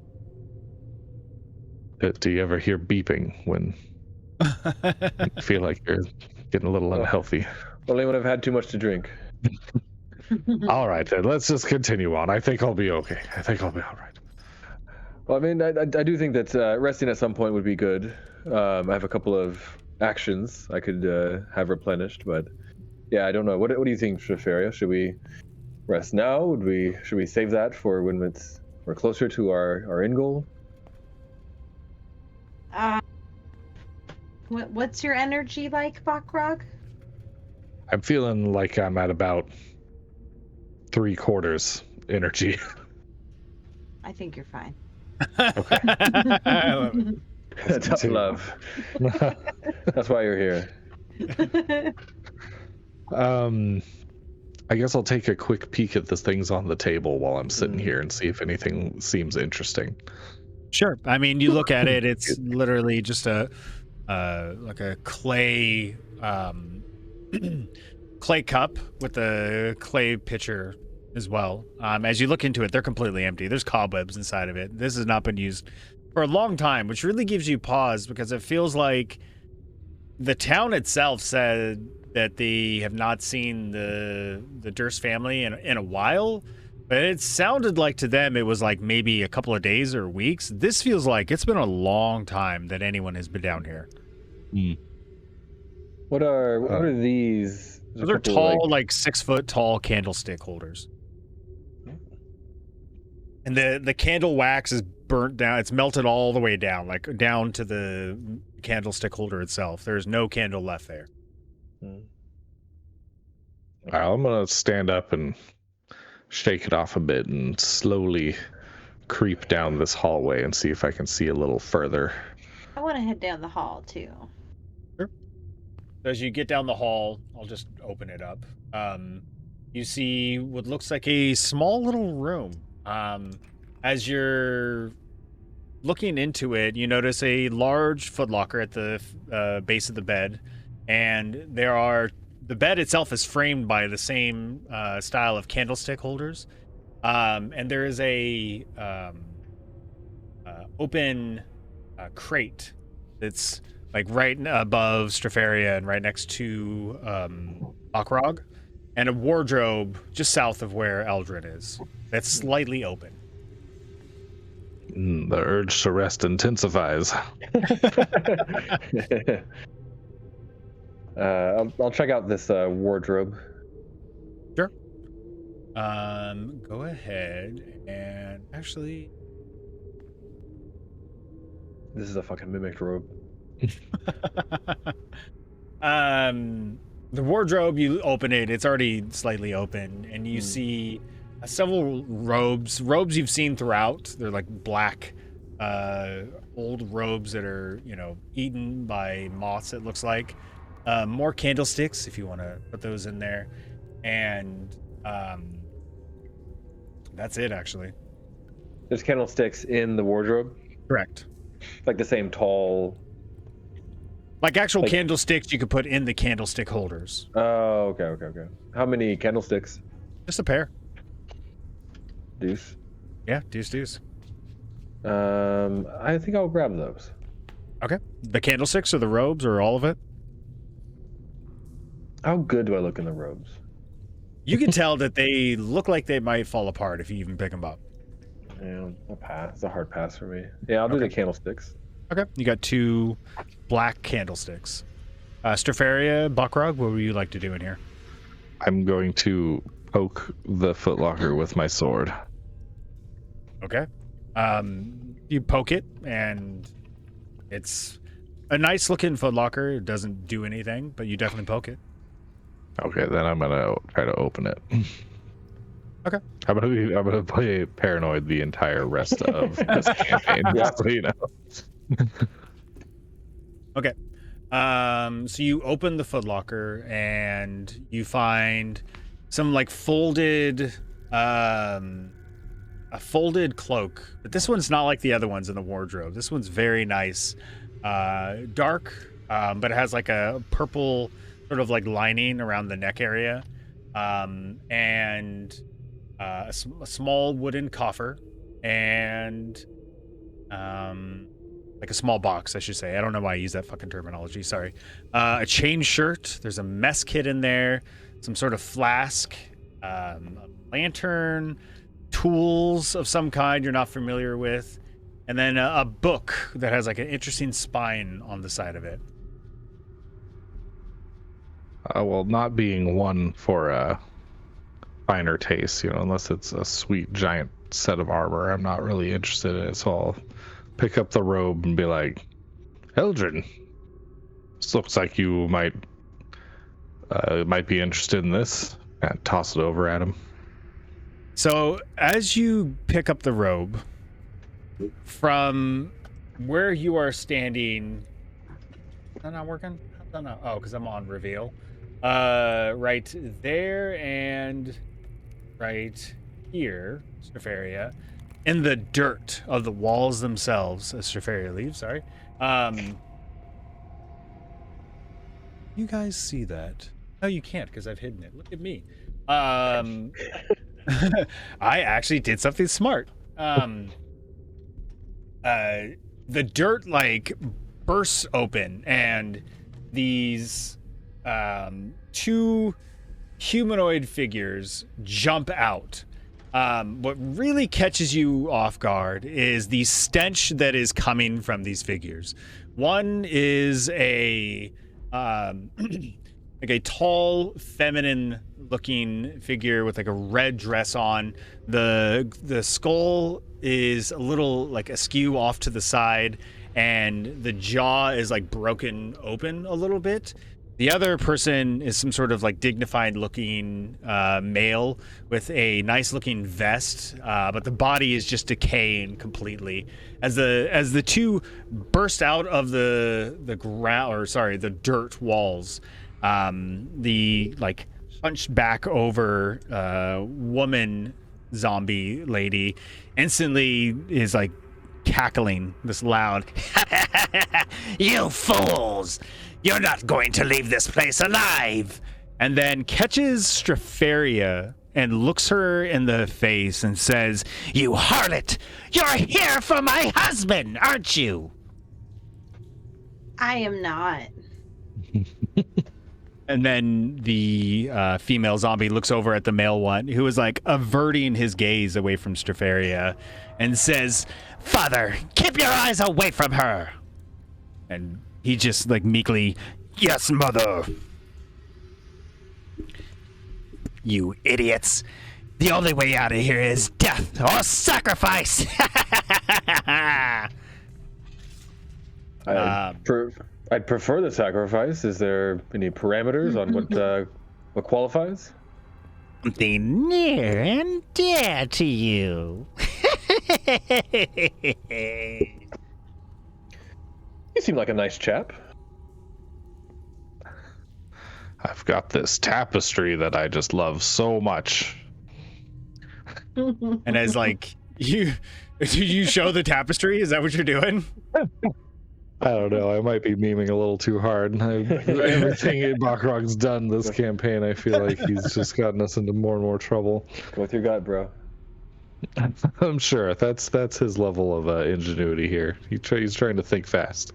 Do you ever hear beeping when you feel like you're getting a little unhealthy? Only when I've had too much to drink. All right, then. Let's just continue on. I think I'll be okay. I think I'll be all right. Well, I mean, I do think that resting at some point would be good. I have a couple of actions I could have replenished, but yeah, I don't know. What do you think, Straferia? Should we rest now? Should we save that for when we're closer to our end goal? What's your energy like, Bakrog? I'm feeling like I'm at about 3/4 energy. I think you're fine. Okay. I love it. Tough love. That's why you're here. I guess I'll take a quick peek at the things on the table while I'm sitting here and see if anything seems interesting. Sure. I mean, you look at it, it's literally just a clay clay cup with a clay pitcher as well. As you look into it, they're completely empty. There's cobwebs inside of it. This has not been used for a long time, which really gives you pause, because it feels like the town itself said that they have not seen the Durst family in a while. But it sounded like to them it was like maybe a couple of days or weeks. This feels like it's been a long time that anyone has been down here. What are these? There's Those a are couple, tall, like 6 foot tall candlestick holders. And the candle wax is burnt down. It's melted all the way down, like down to the candlestick holder itself. There's no candle left there. I'm gonna stand up and shake it off a bit and slowly creep down this hallway and see if I can see a little further. I want to head down the hall too. Sure. As you get down the hall, I'll just open it up. You see what looks like a small little room. As you're looking into it, you notice a large footlocker at the base of the bed, and the bed itself is framed by the same style of candlestick holders, and there is a open crate that's like right above Strafaria and right next to Bakrog, and a wardrobe just south of where Eldrin is that's slightly open. The urge to rest intensifies. I'll check out this wardrobe. Sure. Go ahead and actually. This is a fucking mimicked robe. The wardrobe, you open it, it's already slightly open, and you see several robes you've seen throughout. They're like black old robes that are, eaten by moths, it looks like. More candlesticks if you want to put those in there, and that's it actually. There's candlesticks in the wardrobe? Correct. Like the same tall... Like actual candlesticks you could put in the candlestick holders. Oh, okay. How many candlesticks? Just a pair. Deuce? Yeah, deuce. I think I'll grab those. Okay. The candlesticks or the robes or all of it? How good do I look in the robes? You can tell that they look like they might fall apart if you even pick them up. Yeah, I'll pass. It's a hard pass for me. Yeah, I'll do the candlesticks. Okay. You got 2 black candlesticks. Strafaria, Bakrog, what would you like to do in here? I'm going to poke the footlocker with my sword. Okay. You poke it, and it's a nice looking footlocker. It doesn't do anything, but you definitely poke it. Okay, then I'm gonna try to open it. Okay. I'm gonna play paranoid the entire rest of this campaign, just so you know. Okay. So you open the footlocker and you find some like folded a folded cloak, but this one's not like the other ones in the wardrobe. This one's very nice, dark, but it has like a purple sort of like lining around the neck area, and a small wooden coffer, and like a small box, I should say. I don't know why I use that fucking terminology. Sorry. A chain shirt. There's a mess kit in there, some sort of flask, a lantern, tools of some kind you're not familiar with, and then a book that has like an interesting spine on the side of it. Well, not being one for a finer taste, unless it's a sweet giant set of armor, I'm not really interested in it. So I'll pick up the robe and be like, Eldrin, this looks like you might be interested in this. And toss it over at him. So as you pick up the robe, from where you are standing, is that not working? I don't know. Oh, because I'm on reveal. Right there and right here, Strafaria, in the dirt of the walls themselves, as Strafaria leaves, sorry. You guys see that? No, you can't because I've hidden it. Look at me. I actually did something smart. The dirt like bursts open and these 2 humanoid figures jump out, What really catches you off guard is the stench that is coming from these figures. One is a like a tall, feminine-looking figure with like a red dress on. The skull is a little like askew off to the side, and the jaw is like broken open a little bit. The other person is some sort of like dignified looking male with a nice looking vest, but the body is just decaying completely. As the two burst out of the dirt walls, the like hunched back over woman zombie lady instantly is like cackling this loud. You fools! You're not going to leave this place alive! And then catches Straferia and looks her in the face and says, You harlot! You're here for my husband, aren't you? I am not. And then the female zombie looks over at the male one, who is like averting his gaze away from Straferia, and says, Father, keep your eyes away from her! And he just like meekly, Yes, mother! You idiots! The only way out of here is death or sacrifice! I'd prefer the sacrifice. Is there any parameters on what qualifies? Something near and dear to you. You seem like a nice chap. I've got this tapestry that I just love so much. And as like you show the tapestry, is that what you're doing? I don't know. I might be memeing a little too hard. Everything Baccabros's done this campaign, I feel like he's just gotten us into more and more trouble. Go with your gut, bro. I'm sure that's his level of ingenuity here. He's trying to think fast.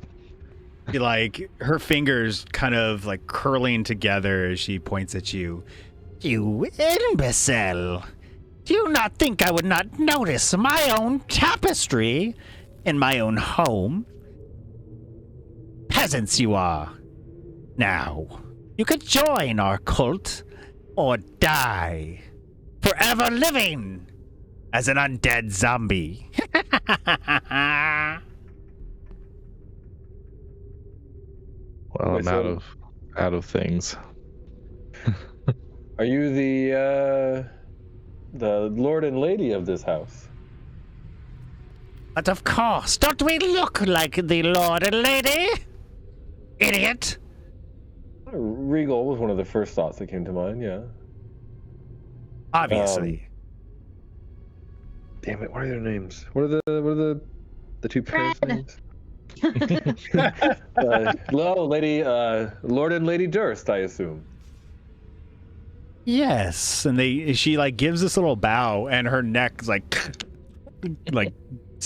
Like her fingers kind of like curling together as she points at you. You imbecile! Do you not think I would not notice my own tapestry in my own home? Peasants you are. Now, you could join our cult or die, forever living as an undead zombie. Well, Wait, I'm out of things. Are you the lord and lady of this house? But of course, don't we look like the Lord and Lady? Idiot! Regal was one of the first thoughts that came to mind, yeah. Obviously. Damn it, what are their names? What are the two parents' names? Lord and Lady Durst, I assume. Yes, and she like gives this little bow, and her neck is like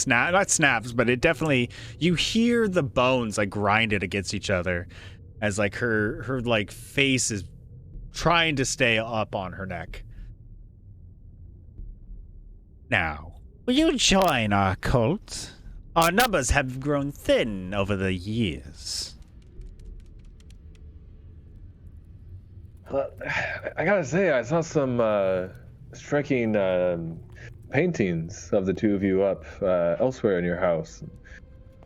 not snaps, but it definitely, you hear the bones like grinded against each other as like her like face is trying to stay up on her neck. Now, will you join our cult? Our numbers have grown thin over the years. I gotta say, I saw some striking paintings of the two of you up elsewhere in your house.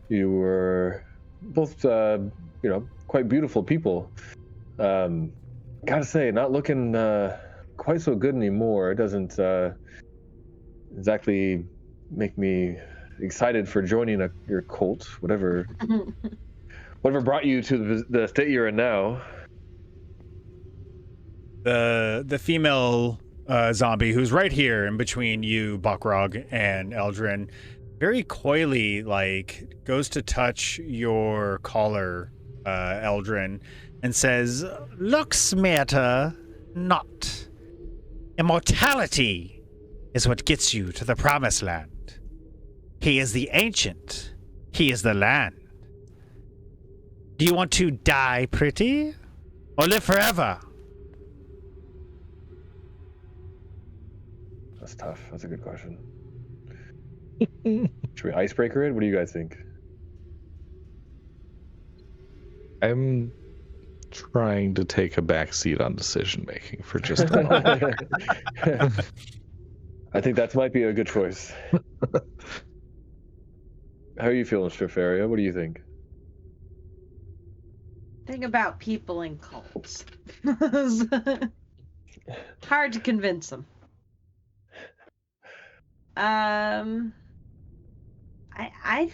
You were both, quite beautiful people. Gotta say, not looking quite so good anymore. It doesn't exactly make me excited for joining your cult, whatever brought you to the state you're in now. The female zombie who's right here in between you, Baccabros, and Eldrin, very coyly like goes to touch your collar, Eldrin, and says, "Looks matter not. Immortality is what gets you to the promised land. He is the ancient. He is the land. Do you want to die pretty or live forever?" That's tough. That's a good question. Should we icebreaker it? What do you guys think? I'm trying to take a back seat on decision making for just a moment. I think that might be a good choice. How are you feeling, Strafaria? What do you think? Thing about people in cults. Hard to convince them. I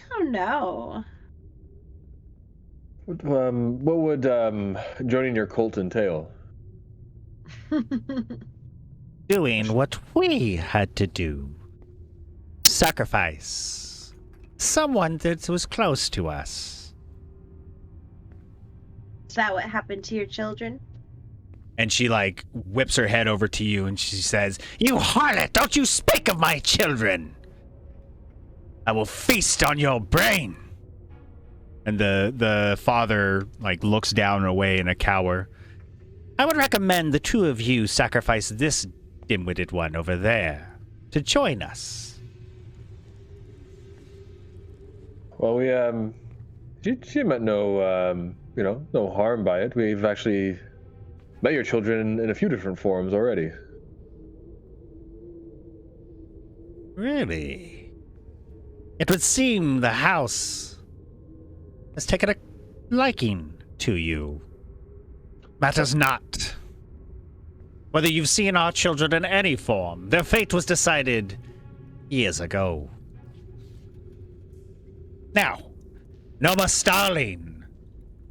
don't know. What would joining your cult entail? Doing what we had to do. Sacrifice. Someone that was close to us. Is that what happened to your children? And she, like, whips her head over to you and she says, "You harlot, don't you speak of my children! I will feast on your brain!" And the father, like, looks down and away in a cower. "I would recommend the two of you sacrifice this dim-witted one over there to join us." Well, she meant no, no harm by it. We've actually met your children in a few different forms already. Really? It would seem the house has taken a liking to you. Matters not. Whether you've seen our children in any form, their fate was decided years ago. Now, Noma Starling,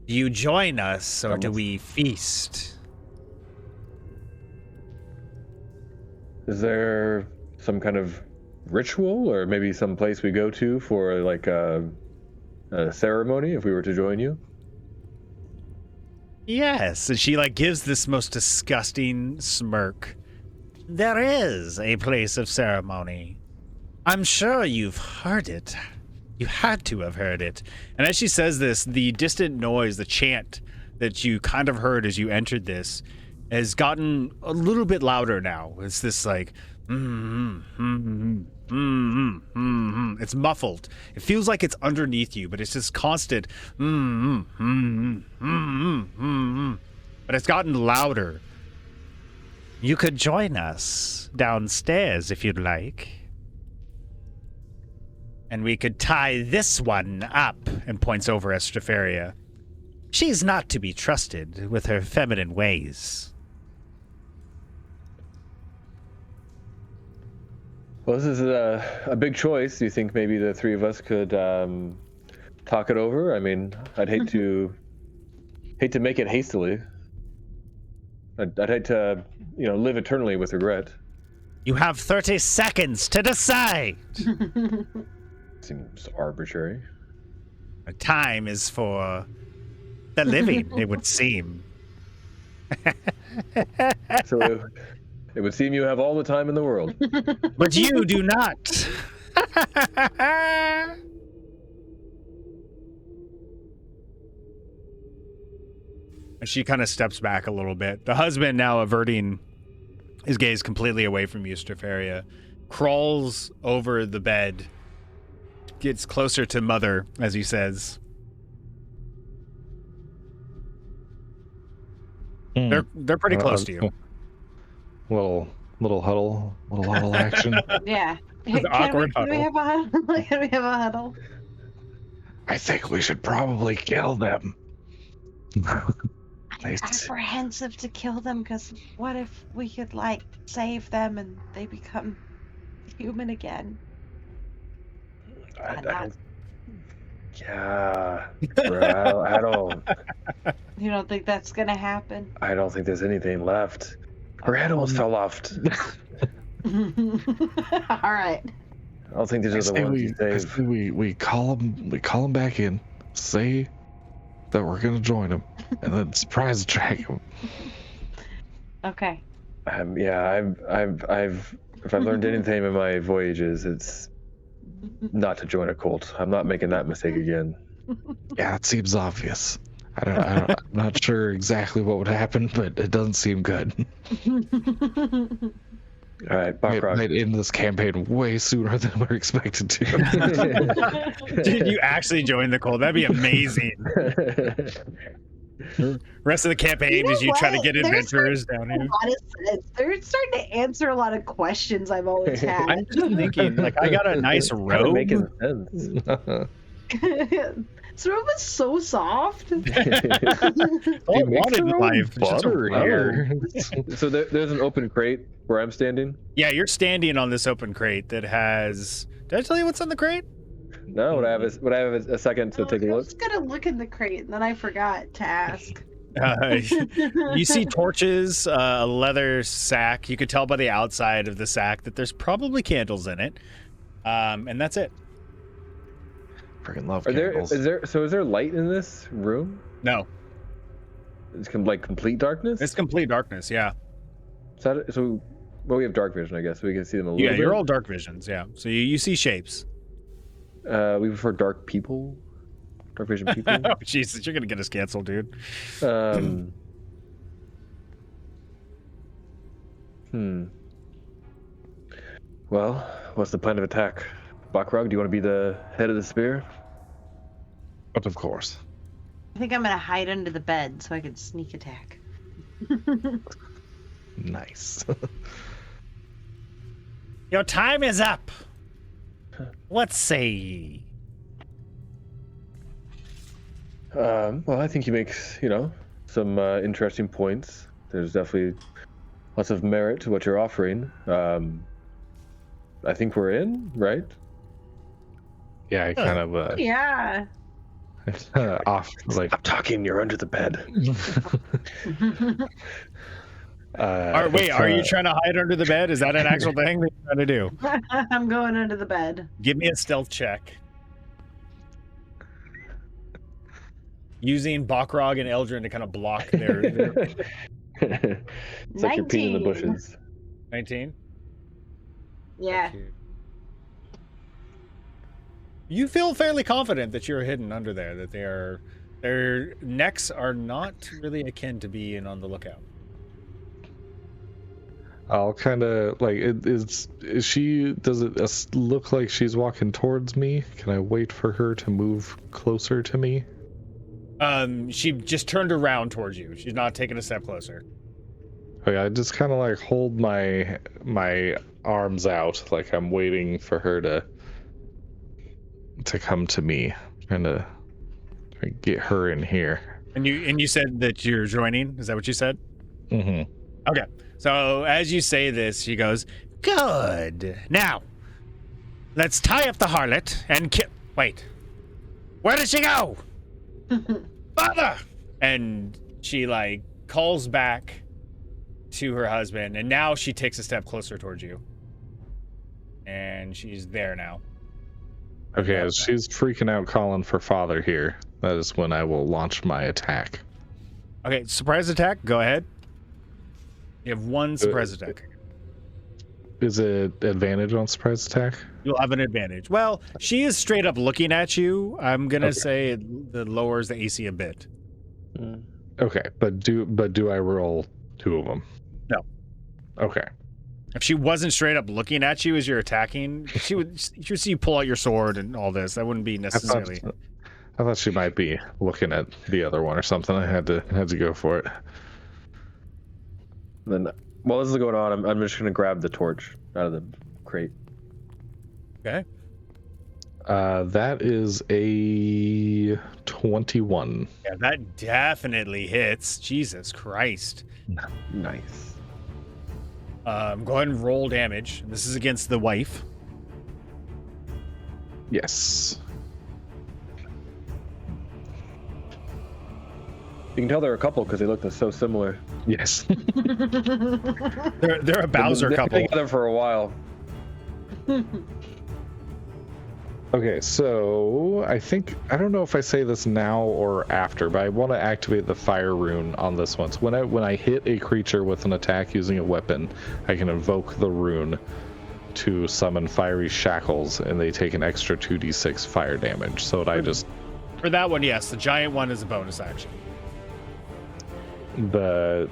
do you join us or do we feast? Is there some kind of ritual or maybe some place we go to for like a ceremony if we were to join you? Yes, and she like gives this most disgusting smirk. There is a place of ceremony. I'm sure you've heard it. You had to have heard it. And as she says this, the distant noise, the chant that you kind of heard as you entered this has gotten a little bit louder now. It's this like, It's muffled. It feels like it's underneath you, but it's just constant, But it's gotten louder. You could join us downstairs if you'd like. And we could tie this one up, and points over at Strafaria. She's not to be trusted with her feminine ways. Well, this is a big choice. Do you think maybe the three of us could talk it over? I mean, I'd hate to make it hastily. I'd hate to, live eternally with regret. You have 30 seconds to decide. Seems arbitrary. Time is for the living, it would seem. So it would seem you have all the time in the world. But you do not. And she kind of steps back a little bit. The husband, now averting his gaze completely away from you, Strafaria, crawls over the bed, gets closer to Mother, as he says. They're pretty close to you. Little huddle action. Yeah. An awkward Can we have a huddle? Can we have a huddle? I think we should probably kill them. I'm apprehensive to kill them because what if we could save them and they become human again? Yeah, bro, I don't. You don't think that's gonna happen? I don't think there's anything left. Her head almost fell off. All right. I don't think these are the ones you saved. We call them back in, say that we're gonna join them, and then surprise attack them. Okay. If I've learned anything in my voyages, it's not to join a cult. I'm not making that mistake again. Yeah, it seems obvious. I'm not sure exactly what would happen, but it doesn't seem good. All right, It Bakrog. might end this campaign way sooner than we're expected to. Dude, you actually join the cult. That'd be amazing. Rest of the campaign You know is you try to what? get There's adventurers down A here. lot of sense. They're starting to answer a lot of questions I've always had. I'm just thinking, like, I got a nice Kinda robe. making sense. This robe is so soft. All He I makes wanted in her own life was just a butter robe. here. So there's an open crate where I'm standing. Yeah, you're standing on this open crate that has. Did I tell you what's on the crate? No, would I have a second to take a I look? was gonna look in the crate and then I forgot to ask. You see torches, a leather sack. You could tell by the outside of the sack that there's probably candles in it, and that's it. Freaking love Is candles. there light in this room? No, It's like complete darkness. it's complete darkness. Yeah, So we have dark vision, I guess. So we can see them a little yeah. bit. You're all dark visions. Yeah, so you see shapes. We prefer dark people. Dark vision people. Oh Jesus, you're gonna get us canceled, dude. Well, what's the plan of attack? Bakrog, do you want to be the head of the spear? But of course. I think I'm gonna hide under the bed so I can sneak attack. Nice. Your time is up. What say ye? Well, I think he makes, some interesting points. There's definitely lots of merit to what you're offering. I think we're in, right? Yeah, I kind of Yeah. off like I'm talking. You're under the bed. Wait, are you trying to hide under the bed? Is that an actual thing that you're trying to do? I'm going under the bed. Give me a stealth check. Using Bakrog and Eldrin to kind of block their It's like you're peeing in the 19. bushes. 19. Yeah. You feel fairly confident that you're hidden under there, that their necks are not really akin to being on the lookout. I'll kind of like is she, does it look like she's walking towards me? Can I wait for her to move closer to me? She just turned around towards you. She's not taking a step closer. Okay, I just kind of like hold my arms out, like I'm waiting for her to come to me, trying to get her in here. And you said that you're joining. Is that what you said? Mm-hmm. Okay. So as you say this, she goes, "Good. Now, let's tie up the harlot and wait. Where did she go? Father!" And she like calls back to her husband, and now she takes a step closer towards you. And she's there now. Okay, as she's freaking out calling for father here, that is when I will launch my attack. Okay, surprise attack. Go ahead. You have one surprise attack. Is it advantage on surprise attack? You'll have an advantage. Well, she is straight up looking at you. I'm gonna say it lowers the AC a bit. Okay, but do I roll two of them? No. Okay. If she wasn't straight up looking at you as you're attacking, she would see you pull out your sword and all this. That wouldn't be necessarily. I thought she might be looking at the other one or something. I had to go for it. Then, while this is going on, I'm just gonna grab the torch out of the crate. Okay. That is a 21. Yeah, that definitely hits. Jesus Christ. Nice. Go ahead and roll damage. This is against the wife. Yes. You can tell they're a couple because they look so similar. Yes. They're a Bowser They've been couple. together for a while. Okay, so I don't know if I say this now or after, but I want to activate the fire rune on this one. So when I hit a creature with an attack using a weapon, I can invoke the rune to summon fiery shackles, and they take an extra 2d6 fire damage. So I just For that one, yes. The giant one is a bonus action. the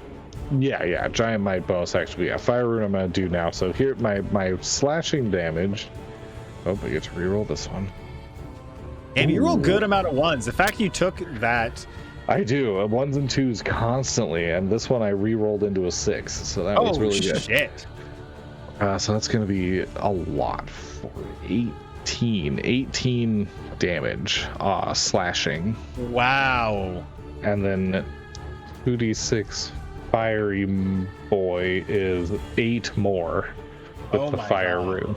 Yeah, giant might bonus action. Yeah, fire rune I'm gonna do now. So here, my slashing damage. Oh, I get to reroll this one. And you roll good amount of ones. The fact you took that. I do ones and twos constantly, and this one I re-rolled into a 6, so that was really good. Shit. So that's gonna be a lot for 18 damage, slashing. Wow. And then 2d6 fiery boy is 8 more with the fire rune.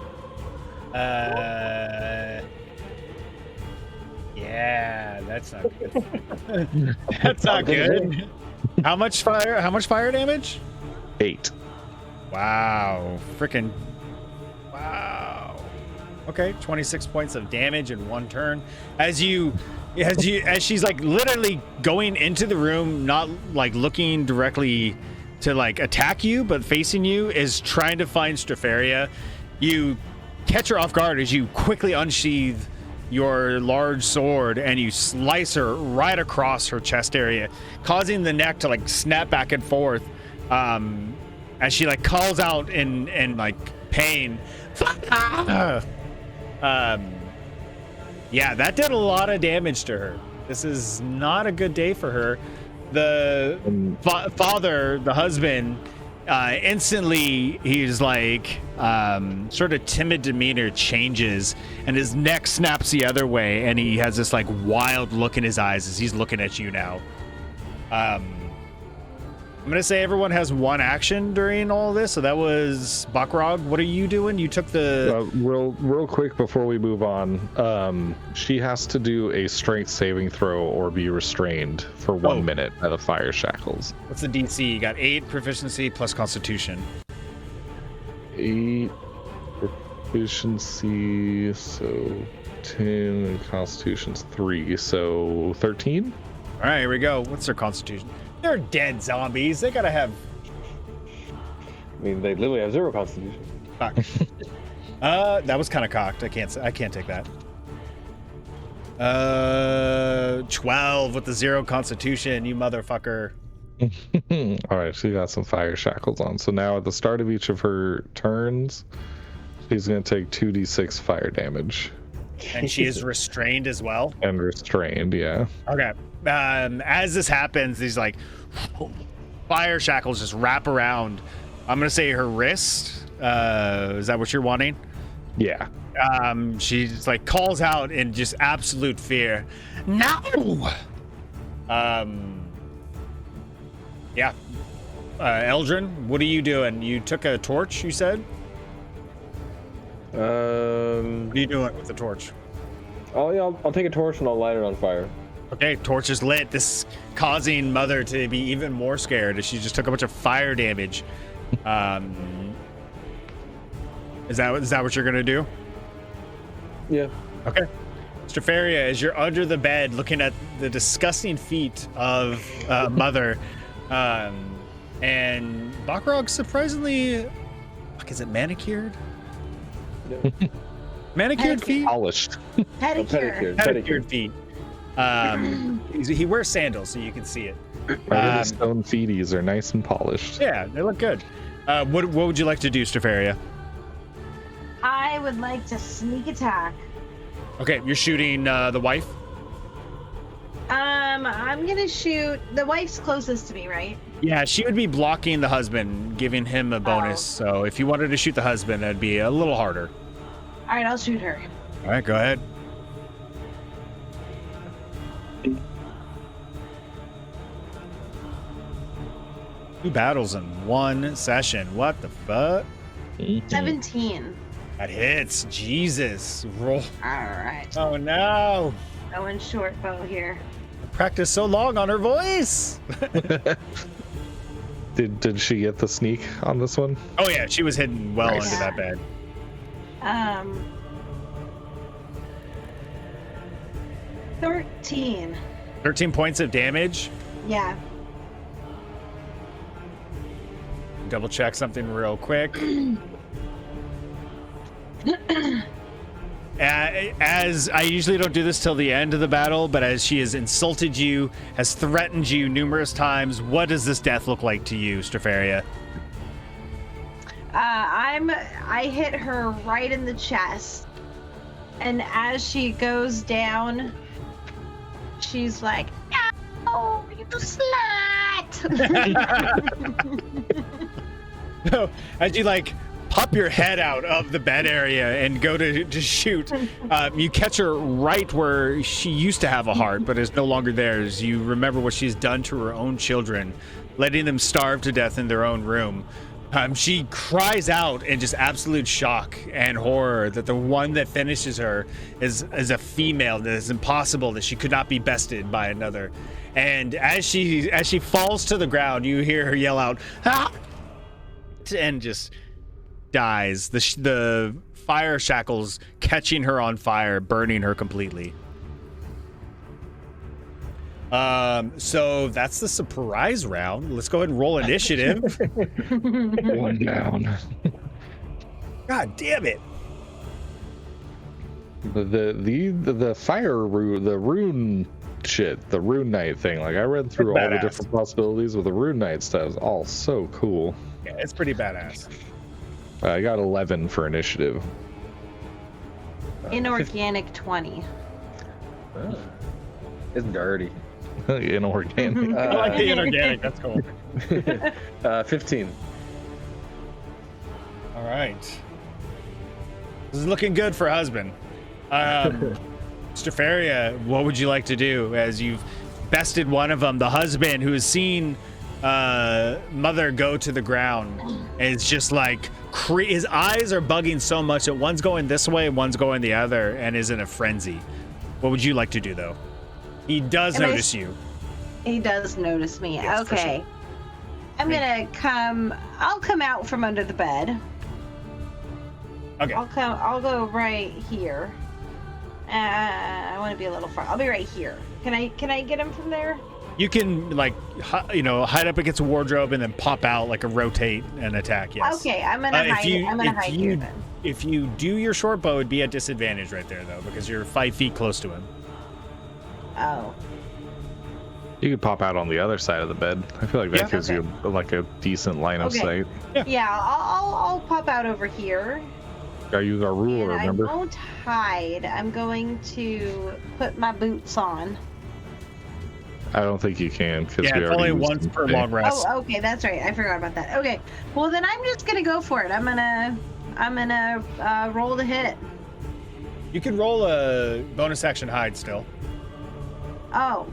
Yeah, that's not good. That's not good. How much fire damage? 8. Wow. Freaking wow. Okay, 26 points of damage in one turn. As she's like literally going into the room, not like looking directly to like attack you, but facing you, is trying to find Stropharia. You catch her off guard as you quickly unsheath your large sword and you slice her right across her chest area, causing the neck to like snap back and forth as she like calls out in like pain. Yeah, that did a lot of damage to her. This is not a good day for her. The father, the husband, instantly he's like sort of timid demeanor changes and his neck snaps the other way and he has this like wild look in his eyes as he's looking at you now. I'm gonna say everyone has one action during all this, so that was Bakrog. What are you doing? You took the real quick before we move on. She has to do a strength saving throw or be restrained for 1 minute by the fire shackles. What's the DC? You got 8 proficiency plus Constitution. 8 proficiency, so 10, and Constitution's 3, so 13. All right, here we go. What's their Constitution? They're dead zombies. They gotta have. I mean, they literally have 0 constitution. Fuck. That was kind of cocked. I can't take that. 12 with the 0 Constitution, you motherfucker. All right, she got some fire shackles on. So now at the start of each of her turns, she's gonna take 2d6 fire damage. And she is restrained as well. And restrained, yeah. Okay. As this happens, these like fire shackles just wrap around. I'm gonna say her wrist. Is that what you're wanting? Yeah. She just like calls out in just absolute fear. No. Yeah. Eldrin, what are you doing? You took a torch, you said? What are you doing with the torch? I'll take a torch and I'll light it on fire. Okay, torch is lit. This causing Mother to be even more scared as she just took a bunch of fire damage. Is that what you're gonna do? Yeah. Okay. Stropharia, as you're under the bed looking at the disgusting feet of Mother, and Bakrog surprisingly, is it manicured? Yeah. Manicured feet? Polished. Pedicured feet. He wears sandals, so you can see it. The stone feeties are nice and polished. Yeah, they look good. What would you like to do, Stropharia? I would like to sneak attack. Okay, you're shooting the wife? I'm gonna shoot the wife's closest to me, right? Yeah, she would be blocking the husband, giving him a bonus. So if you wanted to shoot the husband, that'd be a little harder. All right, I'll shoot her. All right, go ahead. Two battles in one session. What the fuck? 17. That hits. Jesus. Roll. All right. Oh no. Going short bow here. Practiced so long on her voice. Did she get the sneak on this one? Oh yeah, she was hidden well Nice. under that bed. 13. 13 points of damage. Yeah. Double check something real quick. as I usually don't do this till the end of the battle, but as she has insulted you, has threatened you numerous times, what does this death look like to you, Strafaria? I hit her right in the chest, and as she goes down, she's like, "No, you slut!" No, as you like pop your head out of the bed area and go to shoot, you catch her right where she used to have a heart, but is no longer there. As you remember what she's done to her own children, letting them starve to death in their own room. She cries out in just absolute shock and horror that the one that finishes her is a female, that it's impossible that she could not be bested by another. And as she falls to the ground, you hear her yell out, "Ah!" and just dies. The fire shackles catching her on fire, burning her completely. So that's the surprise round. Let's go ahead and roll initiative. One down. God damn it. The fire rune, the rune shit, the rune knight thing. Like I read through all the different possibilities with the rune knight stuff. It's all so cool. Yeah, it's pretty badass. I got 11 for initiative. Inorganic 20. Oh. It's dirty. Inorganic. I like the inorganic. That's cool. 15. All right. This is looking good for husband. Strafaria, what would you like to do as you've bested one of them? The husband who has seen mother go to the ground is just like his eyes are bugging so much that one's going this way, one's going the other, and is in a frenzy. What would you like to do though? He does notice you. He does notice me. Yes, for okay. sure. I'll come out from under the bed. Okay. I'll go right here. I want to be a little far. I'll be right here. Can I get him from there? You can hide up against a wardrobe and then pop out like a rotate and attack. Yes. Okay, I'm gonna hide. I'm gonna hide here then. If you do your short bow, it'd be at disadvantage right there though, because you're 5 feet close to him. Oh. You could pop out on the other side of the bed. I feel like that gives you like a decent line of sight. Yeah, I'll pop out over here. Are you a ruler? And Remember? I won't hide. I'm going to put my boots on. I don't think you can because Yeah, we it's already only used once them per today. long rest. Oh, okay, that's right. I forgot about that. Okay, well then I'm just gonna go for it. I'm gonna roll to hit. You can roll a bonus action hide still. Oh,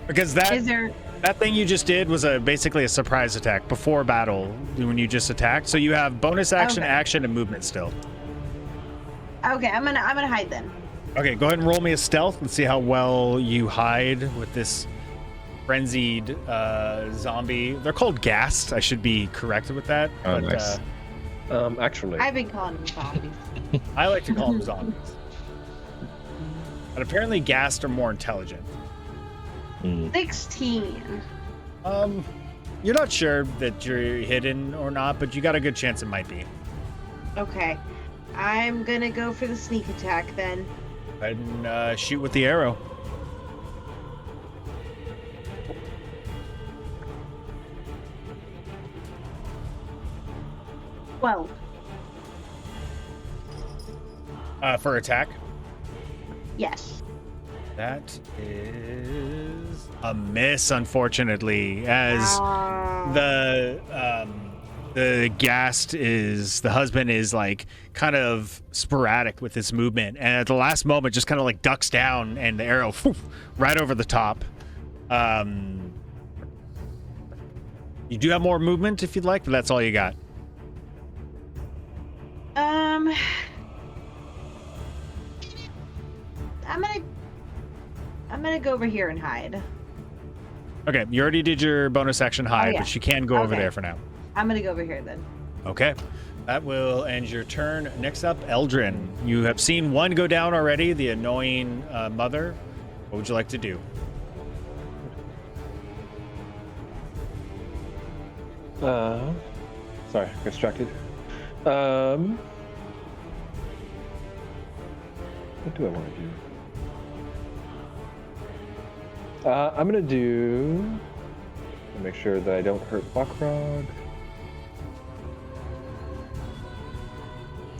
Because that thing you just did was basically a surprise attack before battle when you just attacked. So you have bonus action, action, and movement still. okay. I'm gonna hide then. Okay, go ahead and roll me a stealth and see how well you hide with this frenzied zombie. They're called ghast. I should be corrected with that. Oh, but, nice. Actually, I've been calling them zombies. I like to call them zombies. But apparently ghast are more intelligent. 16. You're not sure that you're hidden or not, but you got a good chance it might be. Okay, I'm gonna go for the sneak attack then. Go ahead and shoot with the arrow. Well, For attack. yes. That is a miss, unfortunately, as the ghast is, the husband is like kind of sporadic with his movement, and at the last moment just kind of like ducks down and the arrow right over the top. You do have more movement if you'd like, but that's all you got. I'm gonna go over here and hide. Okay, you already did your bonus action hide, yeah. but you can go over Okay. there for now. I'm gonna go over here then. Okay, that will end your turn. Next up, Eldrin. You have seen one go down already, the annoying mother. What would you like to do? sorry, got distracted. What do I want to do? I'm gonna do. Make sure that I don't hurt Buckrog.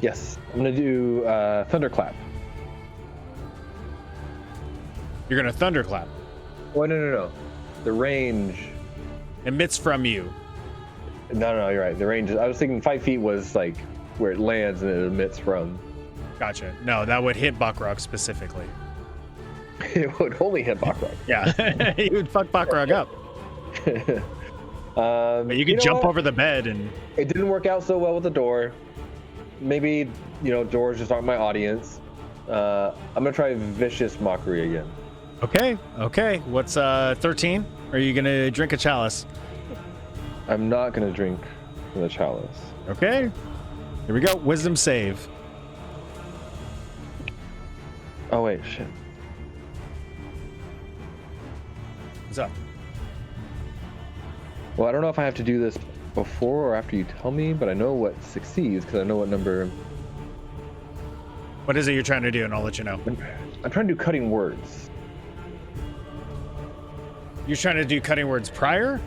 Yes, I'm gonna do Thunderclap. You're gonna thunderclap. Oh, no. The range. Emits from you. No, you're right. The range. I was thinking 5 feet was like where it lands and it emits from. Gotcha. No, that would hit Buckrog specifically. It would only hit Buckrog. Yeah, you would fuck Buckrog up. But you could jump over the bed and. It didn't work out so well with the door. Maybe doors just aren't my audience. I'm gonna try Vicious Mockery again. Okay. What's 13? Are you gonna drink a chalice? I'm not gonna drink from the chalice. Okay. Here we go. Wisdom save. Oh wait, shit. What's up? Well, I don't know if I have to do this before or after you tell me, but I know what succeeds because I know what number. What is it you're trying to do, and I'll let you know. I'm trying to do cutting words. You're trying to do cutting words prior?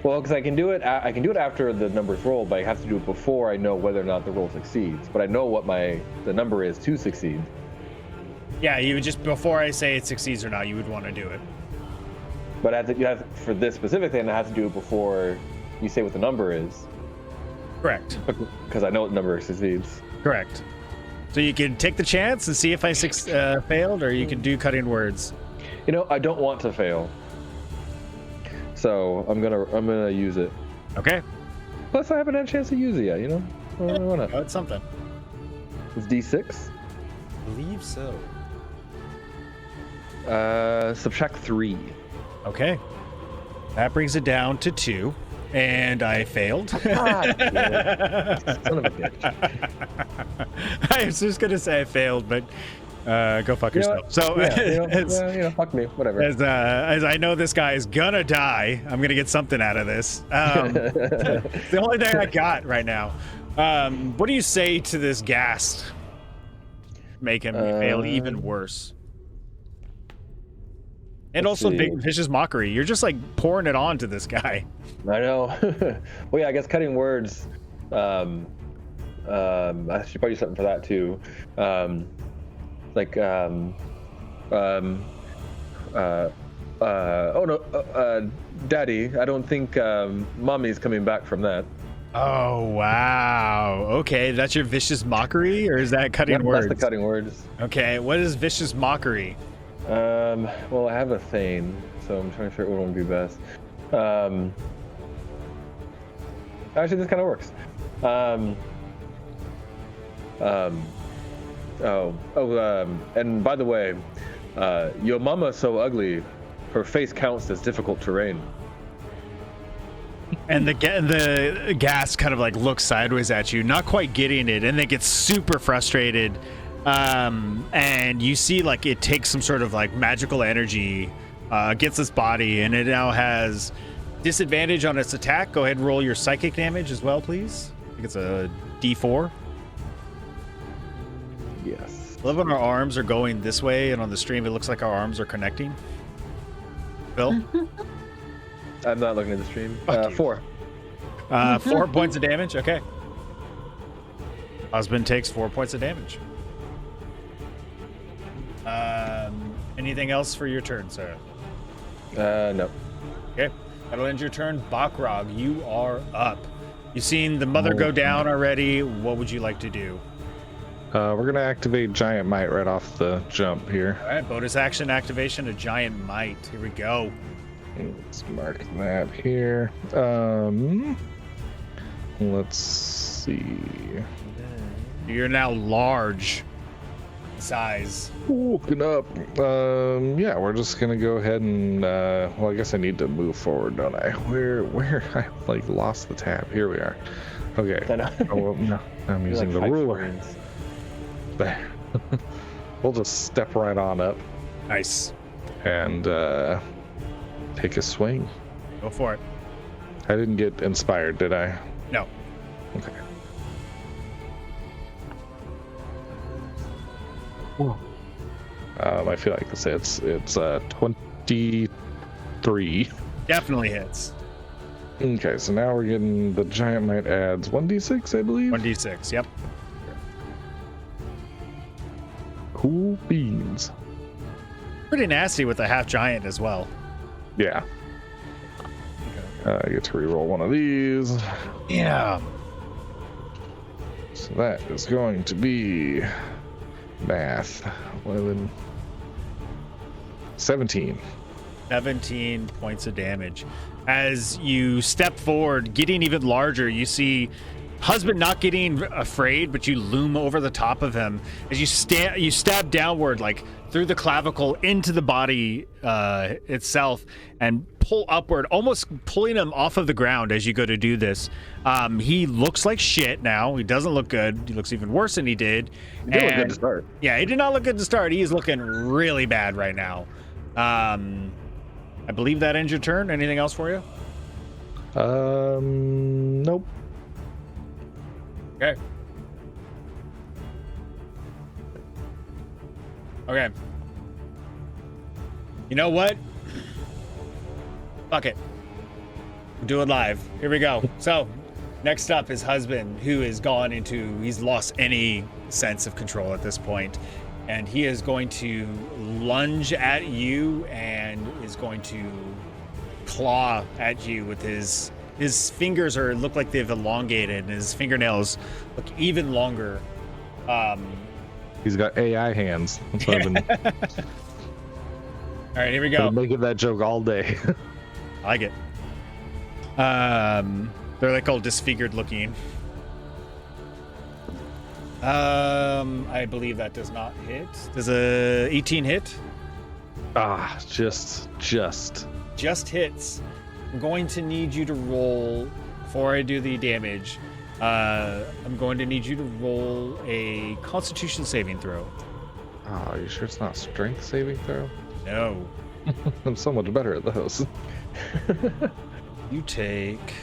Well, because I can do it. I can do it after the numbers roll, but I have to do it before I know whether or not the roll succeeds. But I know what the number is to succeed. Yeah, you would just before I say it succeeds or not, you would want to do it. But you have for this specific thing, I have to do it before you say what the number is. Correct. Because I know what number succeeds. Correct. So you can take the chance and see if I failed, or you can do cutting words. I don't want to fail. So I'm gonna use it. Okay. Plus, I haven't had a chance to use it yet. Why not? Oh, it's something. It's D6. I believe so. Subtract 3. Okay. That brings it down to 2. And I failed. God, son of a bitch. I was just going to say I failed, but go fuck yourself. So, fuck me, whatever. As I know this guy is going to die, I'm going to get something out of this. The only thing I got right now. What do you say to this ghast? Make him fail even worse. And also big vicious mockery. You're just like pouring it on to this guy. I know. Well, yeah, I guess cutting words. I should probably do something for that too. Daddy, I don't think Mommy's coming back from that. Oh wow. Okay, that's your vicious mockery, or is that cutting words? That's the cutting words. Okay, what is vicious mockery? Well, I have a Thane, so I'm trying to figure out what would be best. Actually, this kind of works. And by the way, your mama's so ugly, her face counts as difficult terrain. And the gas kind of like looks sideways at you, not quite getting it, and then gets super frustrated. And you see like it takes some sort of like magical energy against its body, and it now has disadvantage on its attack. Go ahead and roll your psychic damage as well, please. I think it's a D4. Yes. I love when our arms are going this way, and on the stream it looks like our arms are connecting. Bill? I'm not looking at the stream. 4. 4 points of damage. Okay. Husband takes 4 points of damage. Anything else for your turn, sir? No. Okay. That'll end your turn. Bakrog, you are up. You've seen the mother go down already. What would you like to do? We're gonna activate Giant Might right off the jump here. All right, bonus action activation of Giant Might. Here we go. Let's mark that here. Let's see. You're now large size. Looking up. Yeah, we're just gonna go ahead and well, I guess I need to move forward, don't I? Where I like lost the tab. Here we are. Okay. Oh, well, no, I'm using the ruler. There. We'll just step right on up. Nice. And take a swing. Go for it. I didn't get inspired, did I? No. Okay. I feel like it's 23. Definitely hits. Okay, so now we're getting the giant might adds 1d6, I believe. 1d6. Yep. Cool beans. Pretty nasty with the half giant as well. Yeah. I get to reroll one of these. Yeah. So that is going to be math. 11. 17. 17 points of damage. As you step forward, getting even larger, you see husband not getting afraid, but you loom over the top of him as you stab downward, like through the clavicle into the body itself, and pull upward, almost pulling him off of the ground as you go to do this. He looks like shit now. He doesn't look good. He looks even worse than he did. He did look good to start. Yeah, he did not look good to start. He is looking really bad right now. I believe that ends your turn. Anything else for you? Nope. Okay. Okay. You know what? Fuck it. We'll do it live. Here we go. So, next up is husband, who has gone into, he's lost any sense of control at this point, and he is going to lunge at you and is going to claw at you with his fingers look like they've elongated, and his fingernails look even longer. He's got AI hands. That's what I've been All right, here we go. making that joke all day. I like it. They're like all disfigured looking. I believe that does not hit. Does a 18 hit? Just Hits. I'm going to need you to roll, before I do the damage, I'm going to need you to roll a Constitution saving throw. Are you sure it's not strength saving throw? No. I'm so much better at those. You take...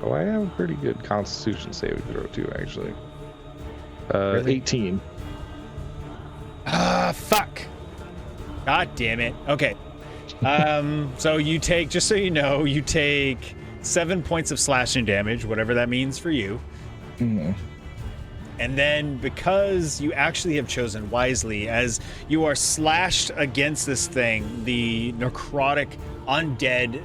Oh, I have a pretty good Constitution saving throw too, actually. Really? 18. Fuck. God damn it. Okay. So you take, just so you know, you take 7 points of slashing damage, whatever that means for you. Mm-hmm. And then, because you actually have chosen wisely, as you are slashed against this thing, the necrotic undead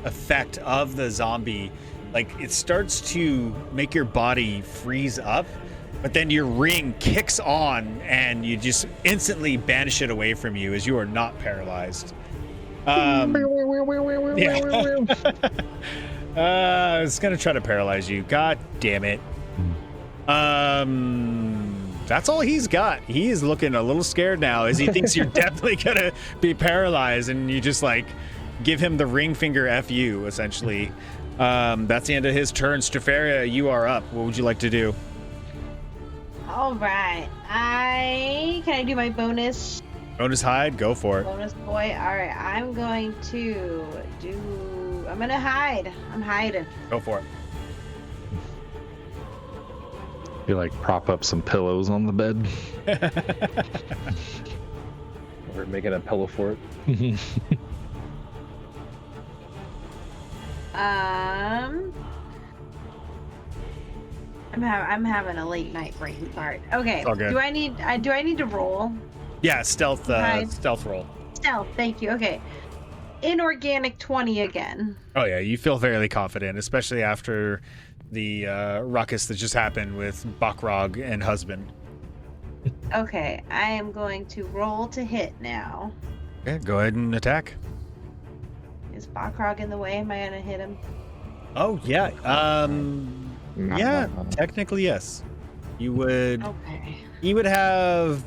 effect of the zombie, like, it starts to make your body freeze up, but then your ring kicks on and you just instantly banish it away from you as you are not paralyzed. Yeah. I was gonna try to paralyze you. God damn it. That's all he's got. He is looking a little scared now as he thinks you're definitely gonna be paralyzed, and you just like give him the ring finger FU essentially. That's the end of his turn. Strafaria, you are up. What would you like to do? All right. Can I do my bonus? Bonus hide? Go for it. Bonus boy. All right. I'm going to hide. I'm hiding. Go for it. You like prop up some pillows on the bed. We're making a pillow fort. I'm having a late night brain fart. Okay. All good. Do I need to roll? Yeah, stealth stealth roll. Stealth. Thank you. Okay. Inorganic 20 again. Oh yeah, you feel fairly confident, especially after the ruckus that just happened with Bakrog and husband. Okay, I am going to roll to hit now. Okay, go ahead and attack. Is Bakrog in the way? Am I gonna hit him? Oh yeah. Yeah, technically yes. You would. Okay. You would have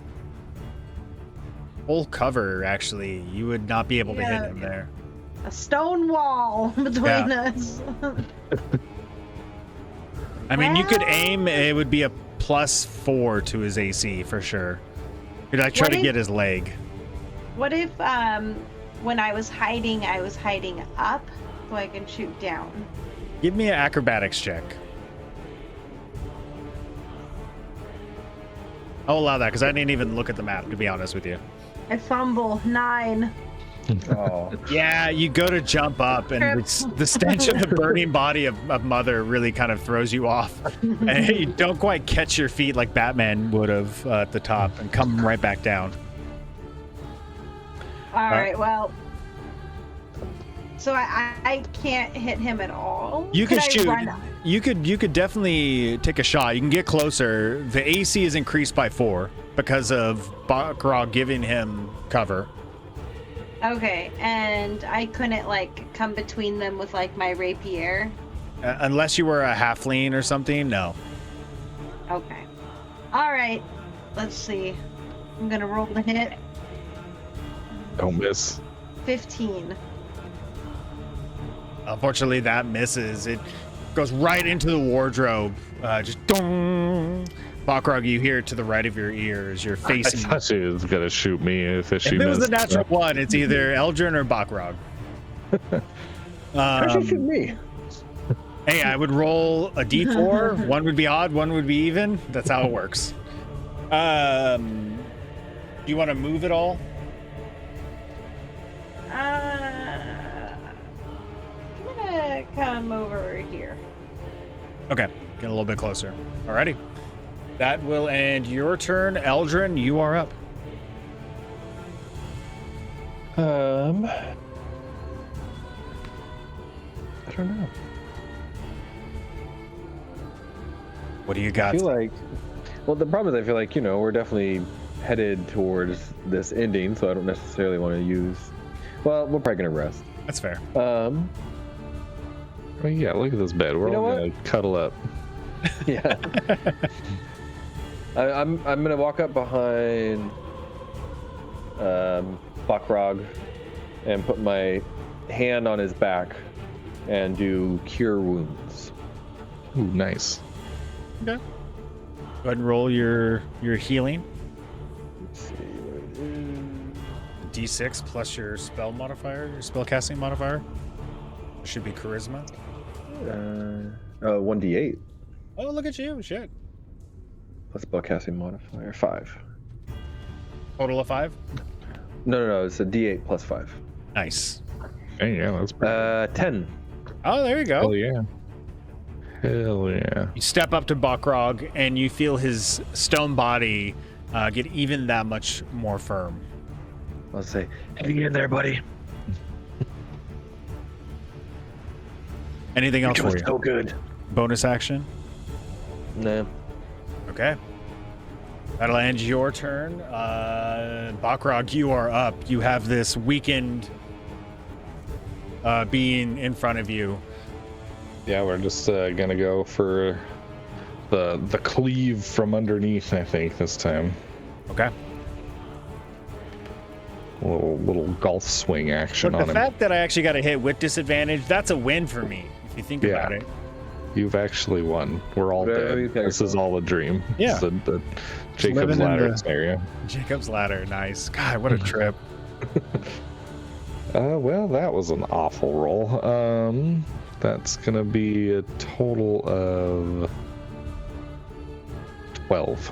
full cover. Actually, you would not be able to hit him there. A stone wall between us. I mean, you could aim. It would be a +4 to his AC for sure. You'd like try to get his leg. What if when I was hiding up so I can shoot down? Give me an acrobatics check. I'll allow that because I didn't even look at the map, to be honest with you. I fumble. 9. Oh, Yeah, you go to jump up, and the stench of the burning body of Mother really kind of throws you off. And you don't quite catch your feet like Batman would have at the top and come right back down. All right, well. So I can't hit him at all? You could shoot. Run up? You could definitely take a shot. You can get closer. The AC is increased by 4 because of Bakrog giving him cover. Okay, and I couldn't like come between them with like my rapier? Unless you were a halfling or something, no. Okay. All right, let's see. I'm gonna roll the hit. Don't miss. 15. Unfortunately, that misses. It goes right into the wardrobe. Just dong. Bakrog, you hear it to the right of your ears. You're I facing. thought she was gonna shoot me if she If it was missed. the natural one, it's either Eldrin or Bakrog. how'd she shoot me? Hey, I would roll a d4. One would be odd, one would be even. That's how it works. Do you want to move at all? I'm gonna come over here. Okay, get a little bit closer. Alrighty. That will end your turn. Eldrin, you are up. I don't know. What do you I got? feel like, well, the problem is I feel like, we're definitely headed towards this ending, so I don't necessarily want to use, well, we're probably going to rest. That's fair. Oh, yeah, look at this bed. We're You know all what? gonna cuddle up. Yeah. I'm going to walk up behind Bakrog and put my hand on his back and do Cure Wounds. Ooh, nice. Okay. Go ahead and roll your healing. Let's see what it is. D6 plus your spell modifier, your spell casting modifier. It should be charisma. 1d8 Oh, look at you. Shit. plus spellcasting modifier 5. Total of 5. No, it's a d8 plus 5. Nice. Hey, yeah, that's pretty. 10. Oh, there you go. Hell yeah. Hell yeah. You step up to Bakrog and you feel his stone body get even that much more firm. I'll say, hang in there, buddy. Anything else for you? So good. Bonus action? Nah. Okay. That'll end your turn. Bakrog, you are up. You have this weakened being in front of you. Yeah, we're just gonna go for the cleave from underneath, I think, this time. Okay. A little golf swing action Look, on the him. fact that I actually got a hit with disadvantage, that's a win for me, if you think about it. You've actually won. We're all Very dead. This is all a dream. Yeah. It's the Jacob's living in Ladder the- scenario. Jacob's Ladder, nice. God, what a trip. Well, that was an awful roll. That's gonna be a total of 12.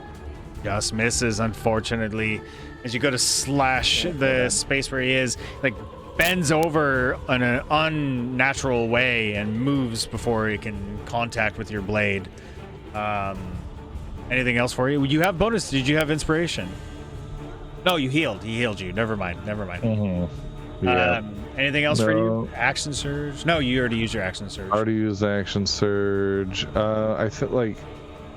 Just misses, unfortunately. As you go to slash the space where he is, like bends over in an unnatural way and moves before it can contact with your blade. Anything else for you? You have bonus. Did you have inspiration? No, you healed. He healed you. Never mind. Mm-hmm. Yeah. Anything else for you? No. Action surge? No, you already used your action surge. Already used action surge. I feel like,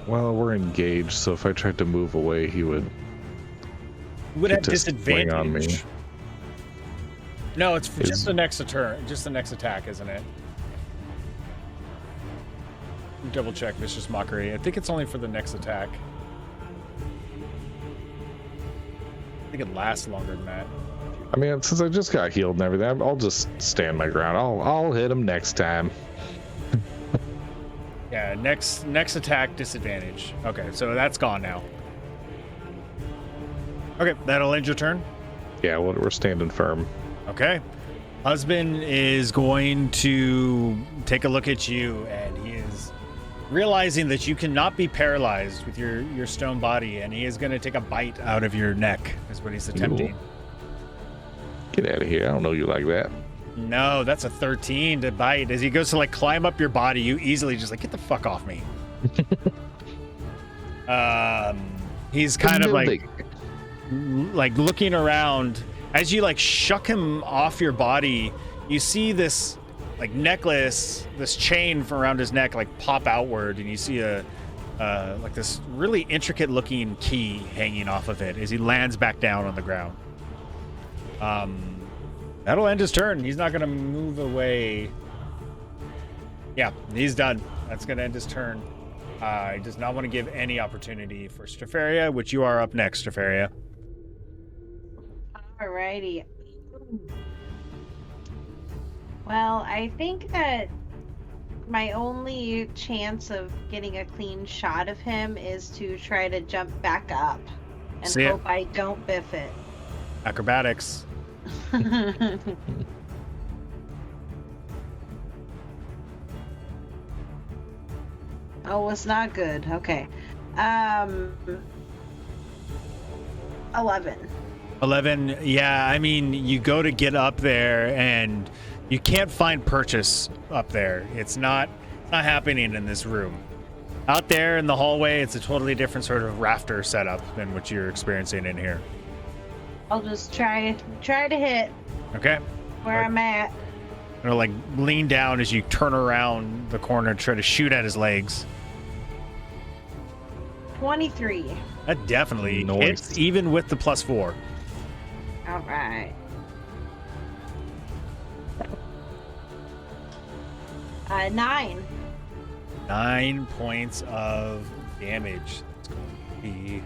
well, we're engaged, so if I tried to move away, he would. You would have get to swing disadvantage. on me. No, it's for just the next turn. Just the next attack, isn't it? Double check vicious mockery. I think it's only for the next attack. I think it lasts longer than that. I mean, since I just got healed and everything, I'll just stand my ground. I'll hit him next time. Yeah, next attack disadvantage. Okay, so that's gone now. Okay, that'll end your turn. Yeah, we're standing firm. Okay. Husband is going to take a look at you, and he is realizing that you cannot be paralyzed with your stone body, and he is going to take a bite out of your neck, is what he's attempting. Get out of here. I don't know you like that. No, that's a 13 to bite. As he goes to like climb up your body, you easily just like, get the fuck off me. He's kind of like looking around. As you like shuck him off your body, you see this like necklace, this chain around his neck like pop outward, and you see a like this really intricate looking key hanging off of it as he lands back down on the ground. That'll end his turn. He's not gonna move away. Yeah, he's done. That's gonna end his turn. He does not want to give any opportunity for Strafaria, which you are up next, Strafaria. Alrighty. Well, I think that my only chance of getting a clean shot of him is to try to jump back up and hope I don't biff it. Acrobatics. Oh, it's not good. Okay. 11. 11. Yeah, I mean, you go to get up there and you can't find purchase up there. It's not happening in this room. Out there in the hallway, it's a totally different sort of rafter setup than what you're experiencing in here. I'll just try to hit. Okay. Where I'm at. Gonna like lean down as you turn around the corner and try to shoot at his legs. 23. That definitely hits, even with the +4. All right. 9. 9 points of damage. That's going to be...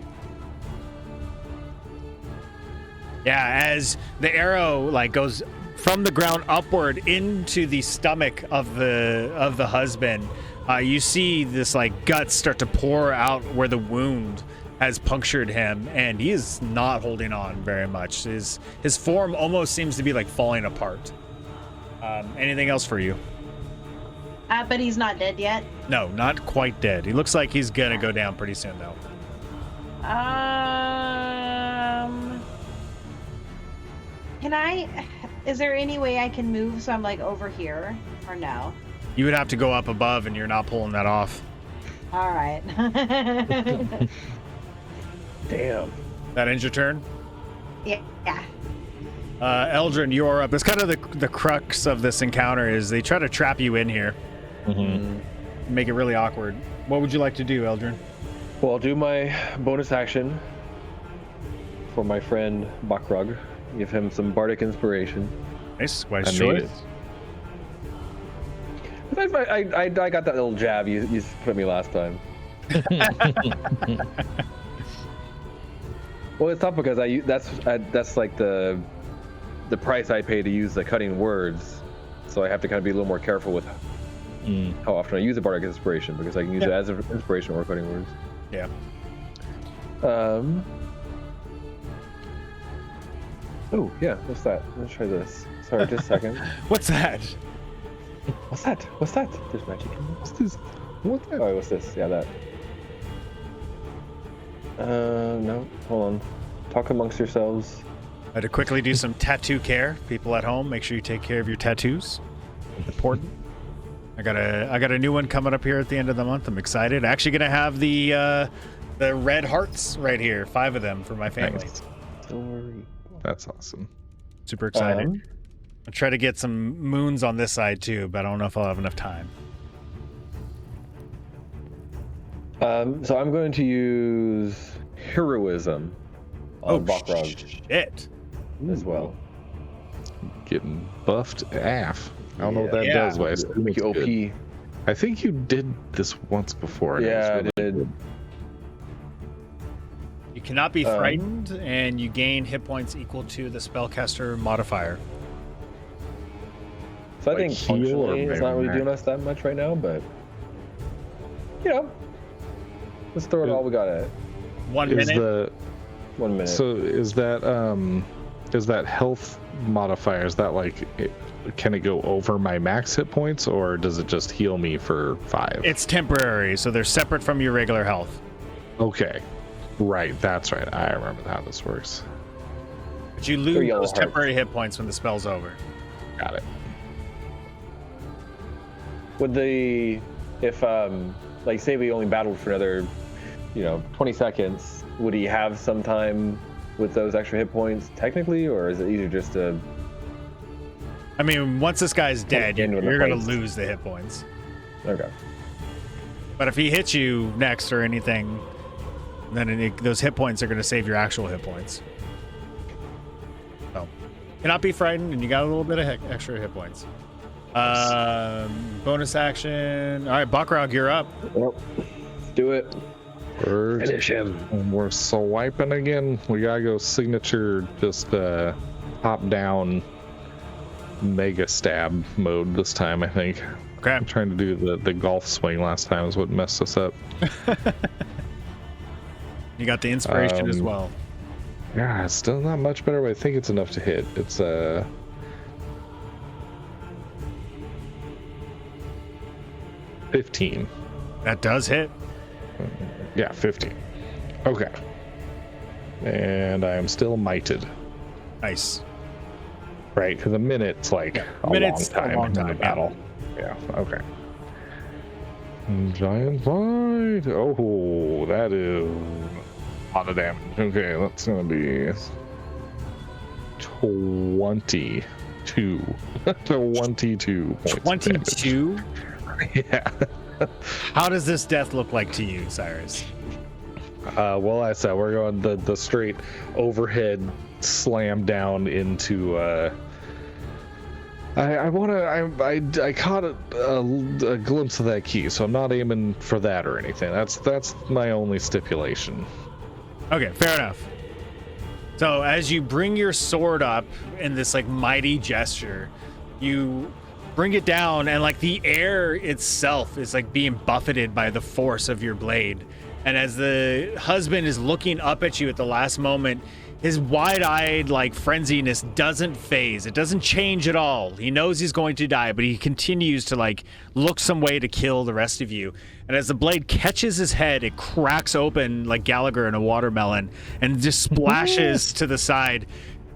Yeah, as the arrow like goes from the ground upward into the stomach of the husband, you see this like guts start to pour out where the wound has punctured him, and he is not holding on very much. His form almost seems to be like falling apart. Anything else for you? But he's not dead yet? No, not quite dead. He looks like he's gonna go down pretty soon though. Is there any way I can move so I'm like over here, or no? You would have to go up above, and you're not pulling that off. All right. Damn. That ends your turn? Yeah. Eldrin, you are up. That's kind of the crux of this encounter is they try to trap you in here. Mm-hmm. Make it really awkward. What would you like to do, Eldrin? Well, I'll do my bonus action for my friend Bakrug. Give him some bardic inspiration. Nice. Wise choice. I got that little jab you put at me last time. Well, it's tough because that's like the price I pay to use the cutting words, so I have to kind of be a little more careful with how often I use the bardic inspiration, because I can use it as an inspiration or cutting words. Yeah. Oh yeah, what's that? Let's try this. Sorry, just a second. What's that? What's that? What's that? There's magic in it. What's this? What's that? Oh, what's this? Yeah, that. No, hold on. Talk amongst yourselves. I had to quickly do some tattoo care. People at home, make sure you take care of your tattoos. Important. I got a new one coming up here at the end of the month. I'm excited. Actually gonna have the red hearts right here, 5 of them for my family. Nice. Don't worry. That's awesome. Super excited. I'll try to get some moons on this side too, but I don't know if I'll have enough time. So I'm going to use heroism on Bakrug Shit. as well. Getting buffed AF. I don't know what that does, but I assume Make it's you OP. good. I think you did this once before. and it was Yeah, I really did. good. You cannot be frightened, and you gain hit points equal to the spellcaster modifier. So I Like think heal or functionally it's not really maybe doing us that much right now, but you know, let's throw it all we got at it. 1 Is minute. the 1 minute. so is that that health modifier? Is that like, can it go over my max hit points, or does it just heal me for 5? It's temporary, so they're separate from your regular health. Okay, right, that's right. I remember how this works. But you lose those temporary hit points when the spell's over. Got it. Would if like say we only battled for another, 20 seconds, would he have some time with those extra hit points technically, or is it easier just to? I mean, once this guy's dead, you're going to lose the hit points. Okay. But if he hits you next or anything, then those hit points are going to save your actual hit points. So, cannot be frightened, and you got a little bit of extra hit points. Bonus action. All right, Bakrog, you're up. Well, do it. Finish him. We're swiping again. We gotta go signature, just top down mega stab mode this time, I think. Okay. I'm trying to do the golf swing last time is what messed us up. You got the inspiration as well. Yeah, it's still not much better, but I think it's enough to hit. It's 15. That does hit. Yeah, 15. Okay. And I am still mighted. Nice. Right, because a minute's like a long time in the battle. Yeah, okay. Giant bite. Oh, that is a lot of damage. Okay, that's going to be 22. 22 points. 22? Yeah. How does this death look like to you, Cyrus? Well, I said we're going the straight overhead slam down into. I caught a glimpse of that key, so I'm not aiming for that or anything. That's my only stipulation. Okay, fair enough. So as you bring your sword up in this like mighty gesture, you bring it down, and like the air itself is like being buffeted by the force of your blade. And as the husband is looking up at you at the last moment, his wide-eyed like frenziness doesn't phase. It doesn't change at all. He knows he's going to die, but he continues to like look some way to kill the rest of you. And as the blade catches his head, it cracks open like Gallagher in a watermelon and just splashes to the side,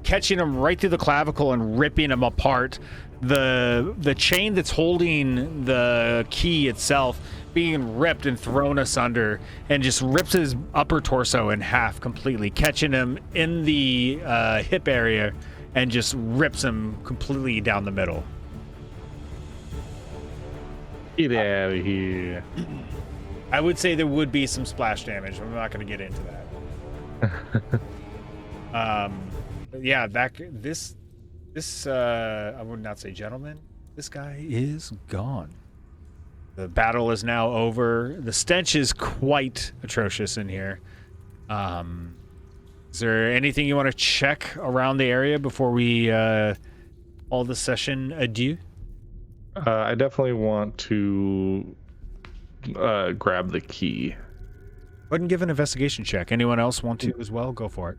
catching him right through the clavicle and ripping him apart. The chain that's holding the key itself being ripped and thrown asunder, and just rips his upper torso in half completely, catching him in the hip area and just rips him completely down the middle. Get out of here. I would say there would be some splash damage. I'm not going to get into that. But yeah, this I would not say gentleman. This guy is gone. The battle is now over. The stench is quite atrocious in here. Is there anything you want to check around the area before we call the session adieu? I definitely want to grab the key. Go ahead and give an investigation check. Anyone else want to as well? Go for it.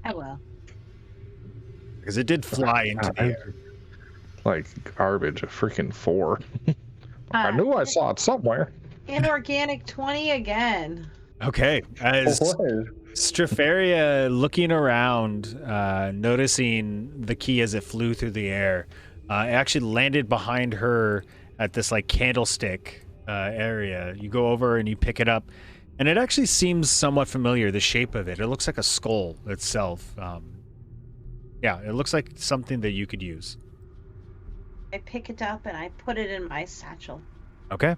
I will. Because it did fly into the air. Like garbage, a freaking 4. I knew I saw it somewhere. Inorganic 20 again. Okay. As Strafaria looking around, noticing the key as it flew through the air, it actually landed behind her at this like candlestick area. You go over and you pick it up, and it actually seems somewhat familiar, the shape of it. It looks like a skull itself. Yeah, it looks like something that you could use. I pick it up and I put it in my satchel. Okay.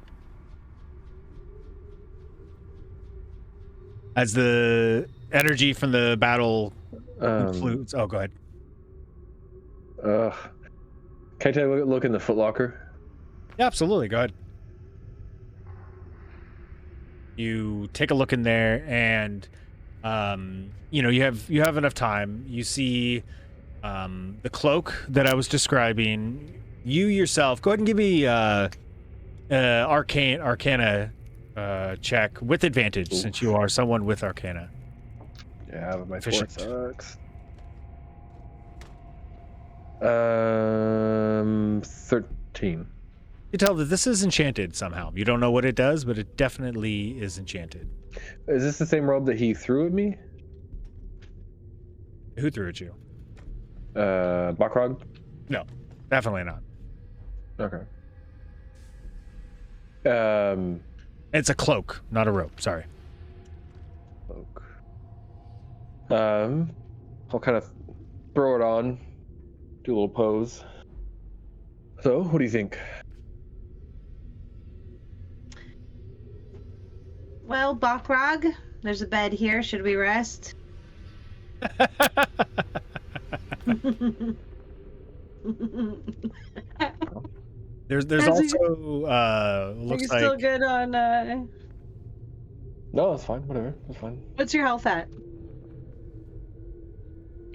As the energy from the battle influence... Oh, go ahead. Can I take a look in the footlocker? Yeah, absolutely. Go ahead. You take a look in there, and you have enough time. You see the cloak that I was describing. You yourself, go ahead and give me arcana check with advantage. Oof. Since you are someone with arcana. Yeah, but my 4 sucks. 13. You tell that this is enchanted somehow. You don't know what it does, but it definitely is enchanted. Is this the same robe that he threw at me? Who threw at you? Bakrog? No, definitely not. Okay. It's a cloak, not a rope. Sorry. Cloak. I'll kind of throw it on, do a little pose. So, what do you think? Well, Bakrog, there's a bed here. Should we rest? There's How's he- also Are looks you like still good on No, it's fine. Whatever. It's fine. what's your health at?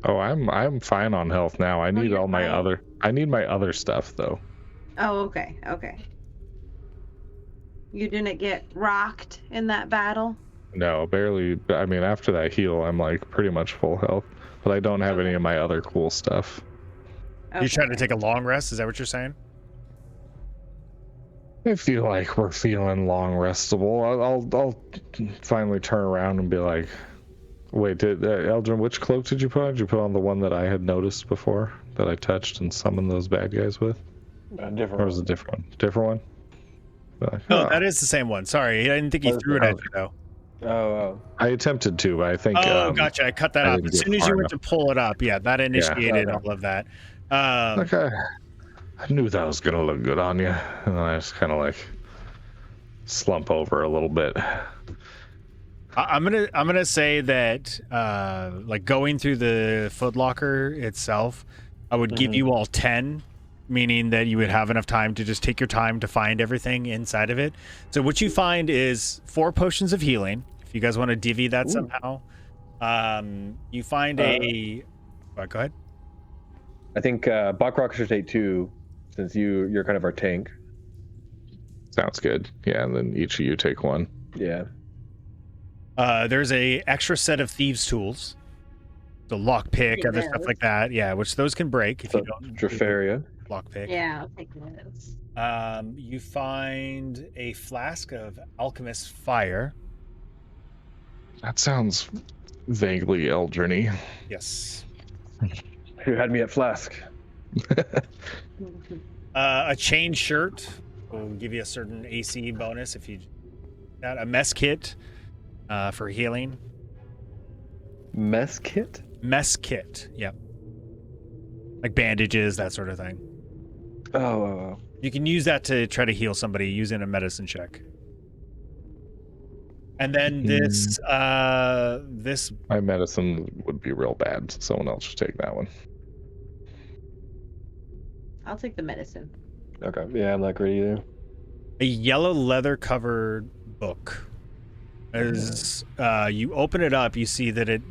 Oh, I'm fine on health now. I need you're all my fine. I need my other stuff though. Oh, okay, okay. You didn't get rocked in that battle? No, barely. I mean, after that heal, I'm like pretty much full health, but I don't have any of my other cool stuff. you trying to take a long rest. Is that what you're saying? I feel like we're feeling long restable. I'll finally turn around and be like, wait, did Eldrin, which cloak did you put on? Did you put on the one that I had noticed before that I touched and summoned those bad guys with? Different. Or was it a different one? Different one? Like, No, that is the same one. Sorry, I didn't think he threw it at you though. Oh. I attempted to, but I think. Oh, gotcha. I cut that I off. didn't As get soon as far you went enough. to pull it up, yeah, that initiated Okay. all of that. Okay. I knew that was gonna look good on you, and I just kind of like slump over a little bit. I'm gonna say that like going through the footlocker itself, I would give you all 10, meaning that you would have enough time to just take your time to find everything inside of it. So what you find is 4 potions of healing. If you guys want to divvy that somehow, you find a. Go ahead. I think Bakrog should take 2, since you're kind of our tank. Sounds good. Yeah, and then each of you take 1. Yeah. There's a extra set of thieves' tools, the lockpick, Take other stuff those. like that. Yeah, which those can break if So, you don't Drafaria. lockpick. Yeah, I'll take those. You find a flask of alchemist's fire. That sounds vaguely Eldrin-y. Yes. Who had me at Flask? A chain shirt will give you a certain AC bonus if you got a mess kit for healing. Mess kit? Mess kit, yep. Like bandages, that sort of thing. Oh. You can use that to try to heal somebody using a medicine check. And then this My medicine would be real bad, so someone else should take that one. I'll take the medicine. Okay. Yeah, I'm not great either. a yellow leather covered book. As you open it up, you see that it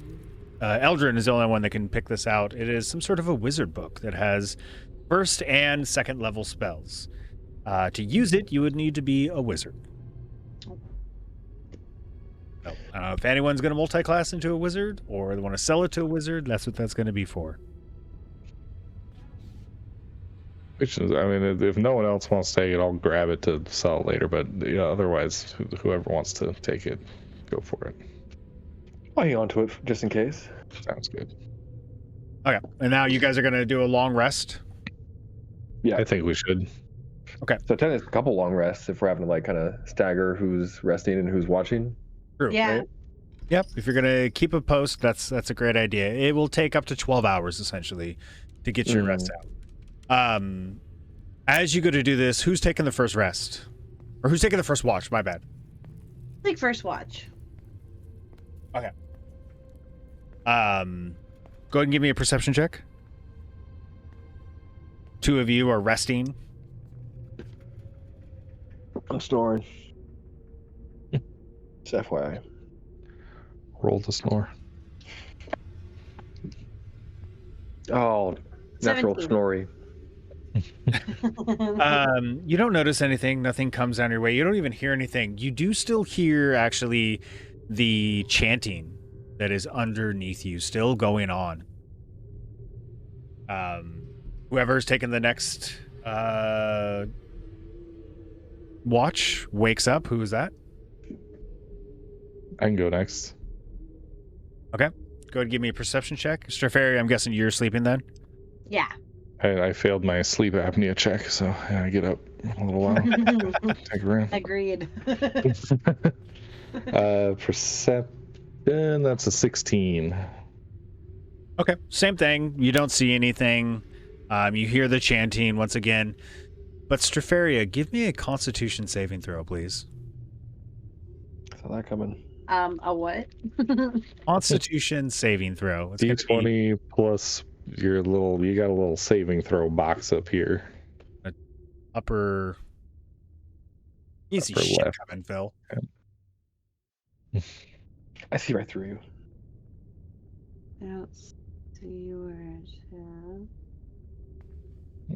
Eldrin is the only one that can pick this out. It is some sort of a wizard book that has first and second level spells. To use it, you would need to be a wizard. So, I don't know if anyone's going to multi-class into a wizard or they want to sell it to a wizard. That's what that's going to be for. Which is, I mean, if no one else wants to take it, I'll grab it to sell it later. But otherwise, whoever wants to take it, go for it. I'll hang on to it just in case. Sounds good. Okay, and now you guys are going to do a long rest. Yeah. I think we should. Okay. So technically, it's a couple long rests if we're having to like kind of stagger who's resting and who's watching. True. Yeah. Right? Yep. If you're gonna keep a post, that's a great idea. It will take up to 12 hours essentially to get your rest out. As you go to do this, who's taking the first rest, or who's taking the first watch? My bad. Take first watch. Okay. Go ahead and give me a perception check. Two of you are resting. I'm snoring. Just FYI. Roll the snore. Oh, natural 17. snory. You don't notice anything. Nothing comes down your way. You don't even hear anything. You do still hear actually the chanting that is underneath you still going on. Whoever's taking the next watch wakes up. Who is that? I can go next. Okay. Go ahead and give me a perception check. Straferi, I'm guessing you're sleeping then? Yeah. I failed my sleep apnea check, so yeah, I get up a little while. Take a run. Agreed. Perception, that's a 16. Okay. Same thing. You don't see anything. You hear the chanting once again. But Straferia, give me a Constitution saving throw, please. Saw that coming. A what? Constitution saving throw. It's gonna be D20 plus you got a little saving throw box up here. upper. Easy Upper shit left. coming, Phil. I see right through you. I don't see where it is.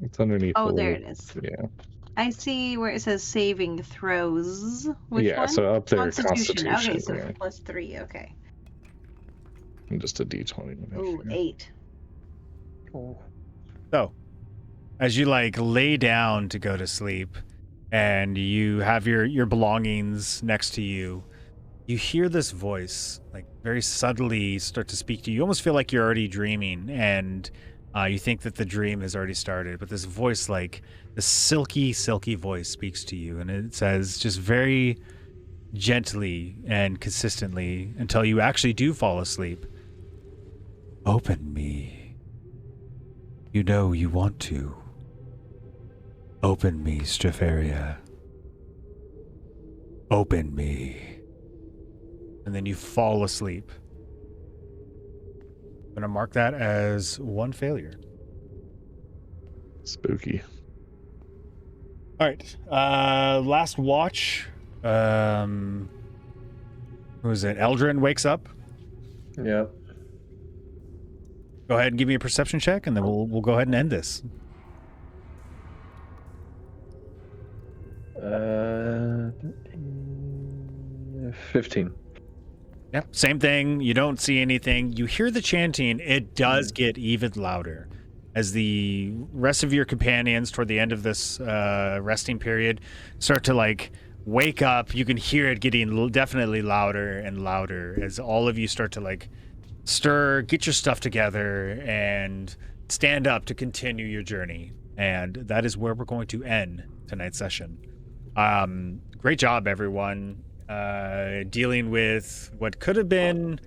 It's underneath. Oh, the there little- it is. Yeah. I see where it says saving throws. Which Yeah, one? so up there, Constitution. Okay, Constitution, so yeah. +3. Okay. And just a D20. to make Ooh, sure. 8. Oh. So, as you like lay down to go to sleep, and you have your belongings next to you, you hear this voice like very subtly start to speak to you. You almost feel like you're already dreaming, and you think that the dream has already started. But this voice, like this silky voice, speaks to you, and it says just very gently and consistently until you actually do fall asleep. Open me. You know you want to. Open me, Straferia. Open me. And then you fall asleep. I'm gonna mark that as one failure. Spooky. All right. Last watch. Who is it? Eldrin wakes up. Yeah. Go ahead and give me a perception check, and then we'll go ahead and end this. 15. Yep, same thing. You don't see anything. You hear the chanting. It does get even louder as the rest of your companions toward the end of this resting period start to like wake up. You can hear it getting definitely louder and louder as all of you start to like stir, get your stuff together, and stand up to continue your journey. And that is where we're going to end tonight's session. Great job, everyone. Dealing with what could have been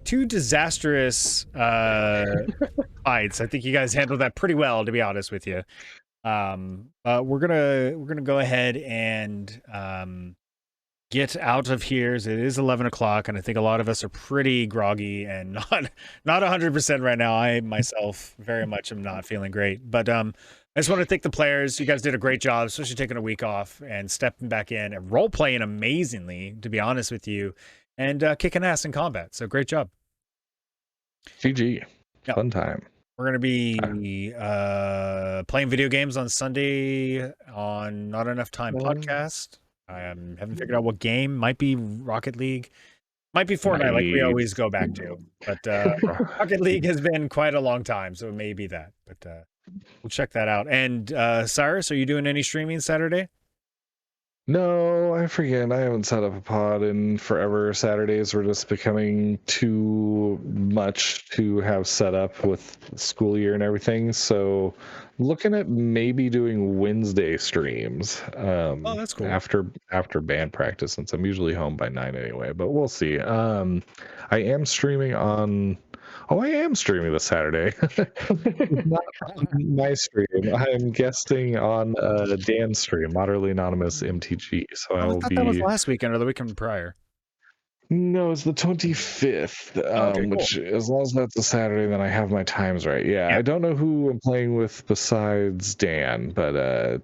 2 disastrous fights. I think you guys handled that pretty well, to be honest with you. We're gonna go ahead and get out of here. It is 11 o'clock, and I think a lot of us are pretty groggy and not 100% right now. I myself very much am not feeling great, but I just want to thank the players. You guys did a great job, especially taking a week off and stepping back in and role playing amazingly, to be honest with you, and kicking ass in combat. So great job. GG. Yep. Fun time. We're going to be playing video games on Sunday on Not Enough Time podcast. I haven't figured out what game. Might be Rocket League. Might be Fortnite, like we always go back to. But Rocket League has been quite a long time, so it may be that. But we'll check that out. And Cyrus, are you doing any streaming Saturday? No, I forget. I haven't set up a pod in forever. Saturdays were just becoming too much to have set up with school year and everything. So looking at maybe doing Wednesday streams. Oh, that's cool. After band practice, since I'm usually home by 9 anyway, but we'll see. I am streaming on... Oh, I am streaming this Saturday. Not on my stream. I'm guesting on Dan's stream, Moderately Anonymous MTG. So I I will thought be... that was last weekend or the weekend prior. No, it's the 25th, Okay, which as long as that's a Saturday, then I have my times right. Yeah, I don't know who I'm playing with besides Dan, but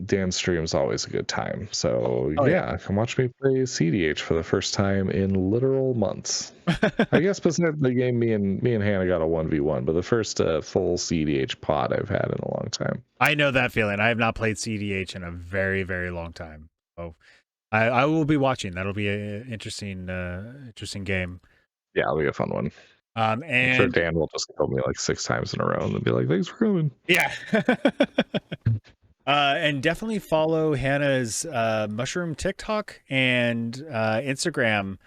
Dan's stream is always a good time. So yeah, come watch me play CDH for the first time in literal months. I guess besides the game, me and Hannah got a 1v1, but the first full CDH pod I've had in a long time. I know that feeling. I have not played CDH in a very, very long time. So I will be watching. That'll be an interesting game. Yeah, it'll be a fun one. I'm And sure Dan will just kill me like 6 times in a row and then be like, "Thanks for coming." yeah. And definitely follow Hannah's mushroom TikTok and Instagram.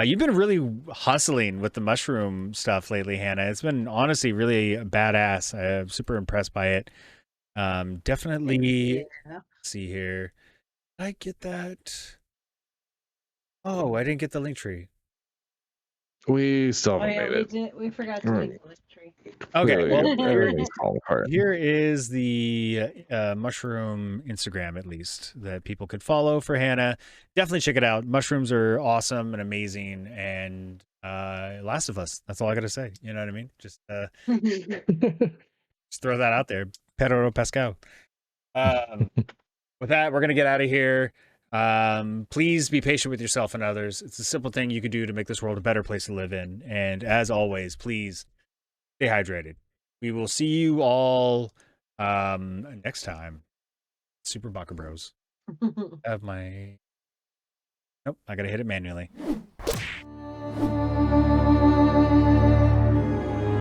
You've been really hustling with the mushroom stuff lately, Hannah. It's been honestly really badass. I'm super impressed by it. Definitely. Yeah. Let's see here. Did I get that? Oh, I didn't get the link tree. We still Oh haven't yeah, made it. we forgot to make the list tree. Okay, Clearly, well, everything's falling apart. here is the mushroom Instagram, at least, that people could follow for Hannah. Definitely check it out. Mushrooms are awesome and amazing, and Last of Us. That's all I gotta say. You know what I mean? Just throw that out there. Pedro Pascal. With that, we're gonna get out of here. Please be patient with yourself and others. It's a simple thing you can do to make this world a better place to live in. And as always, please stay hydrated. We will see you all next time. SuperBacaBros. I have my... Nope, I gotta hit it manually.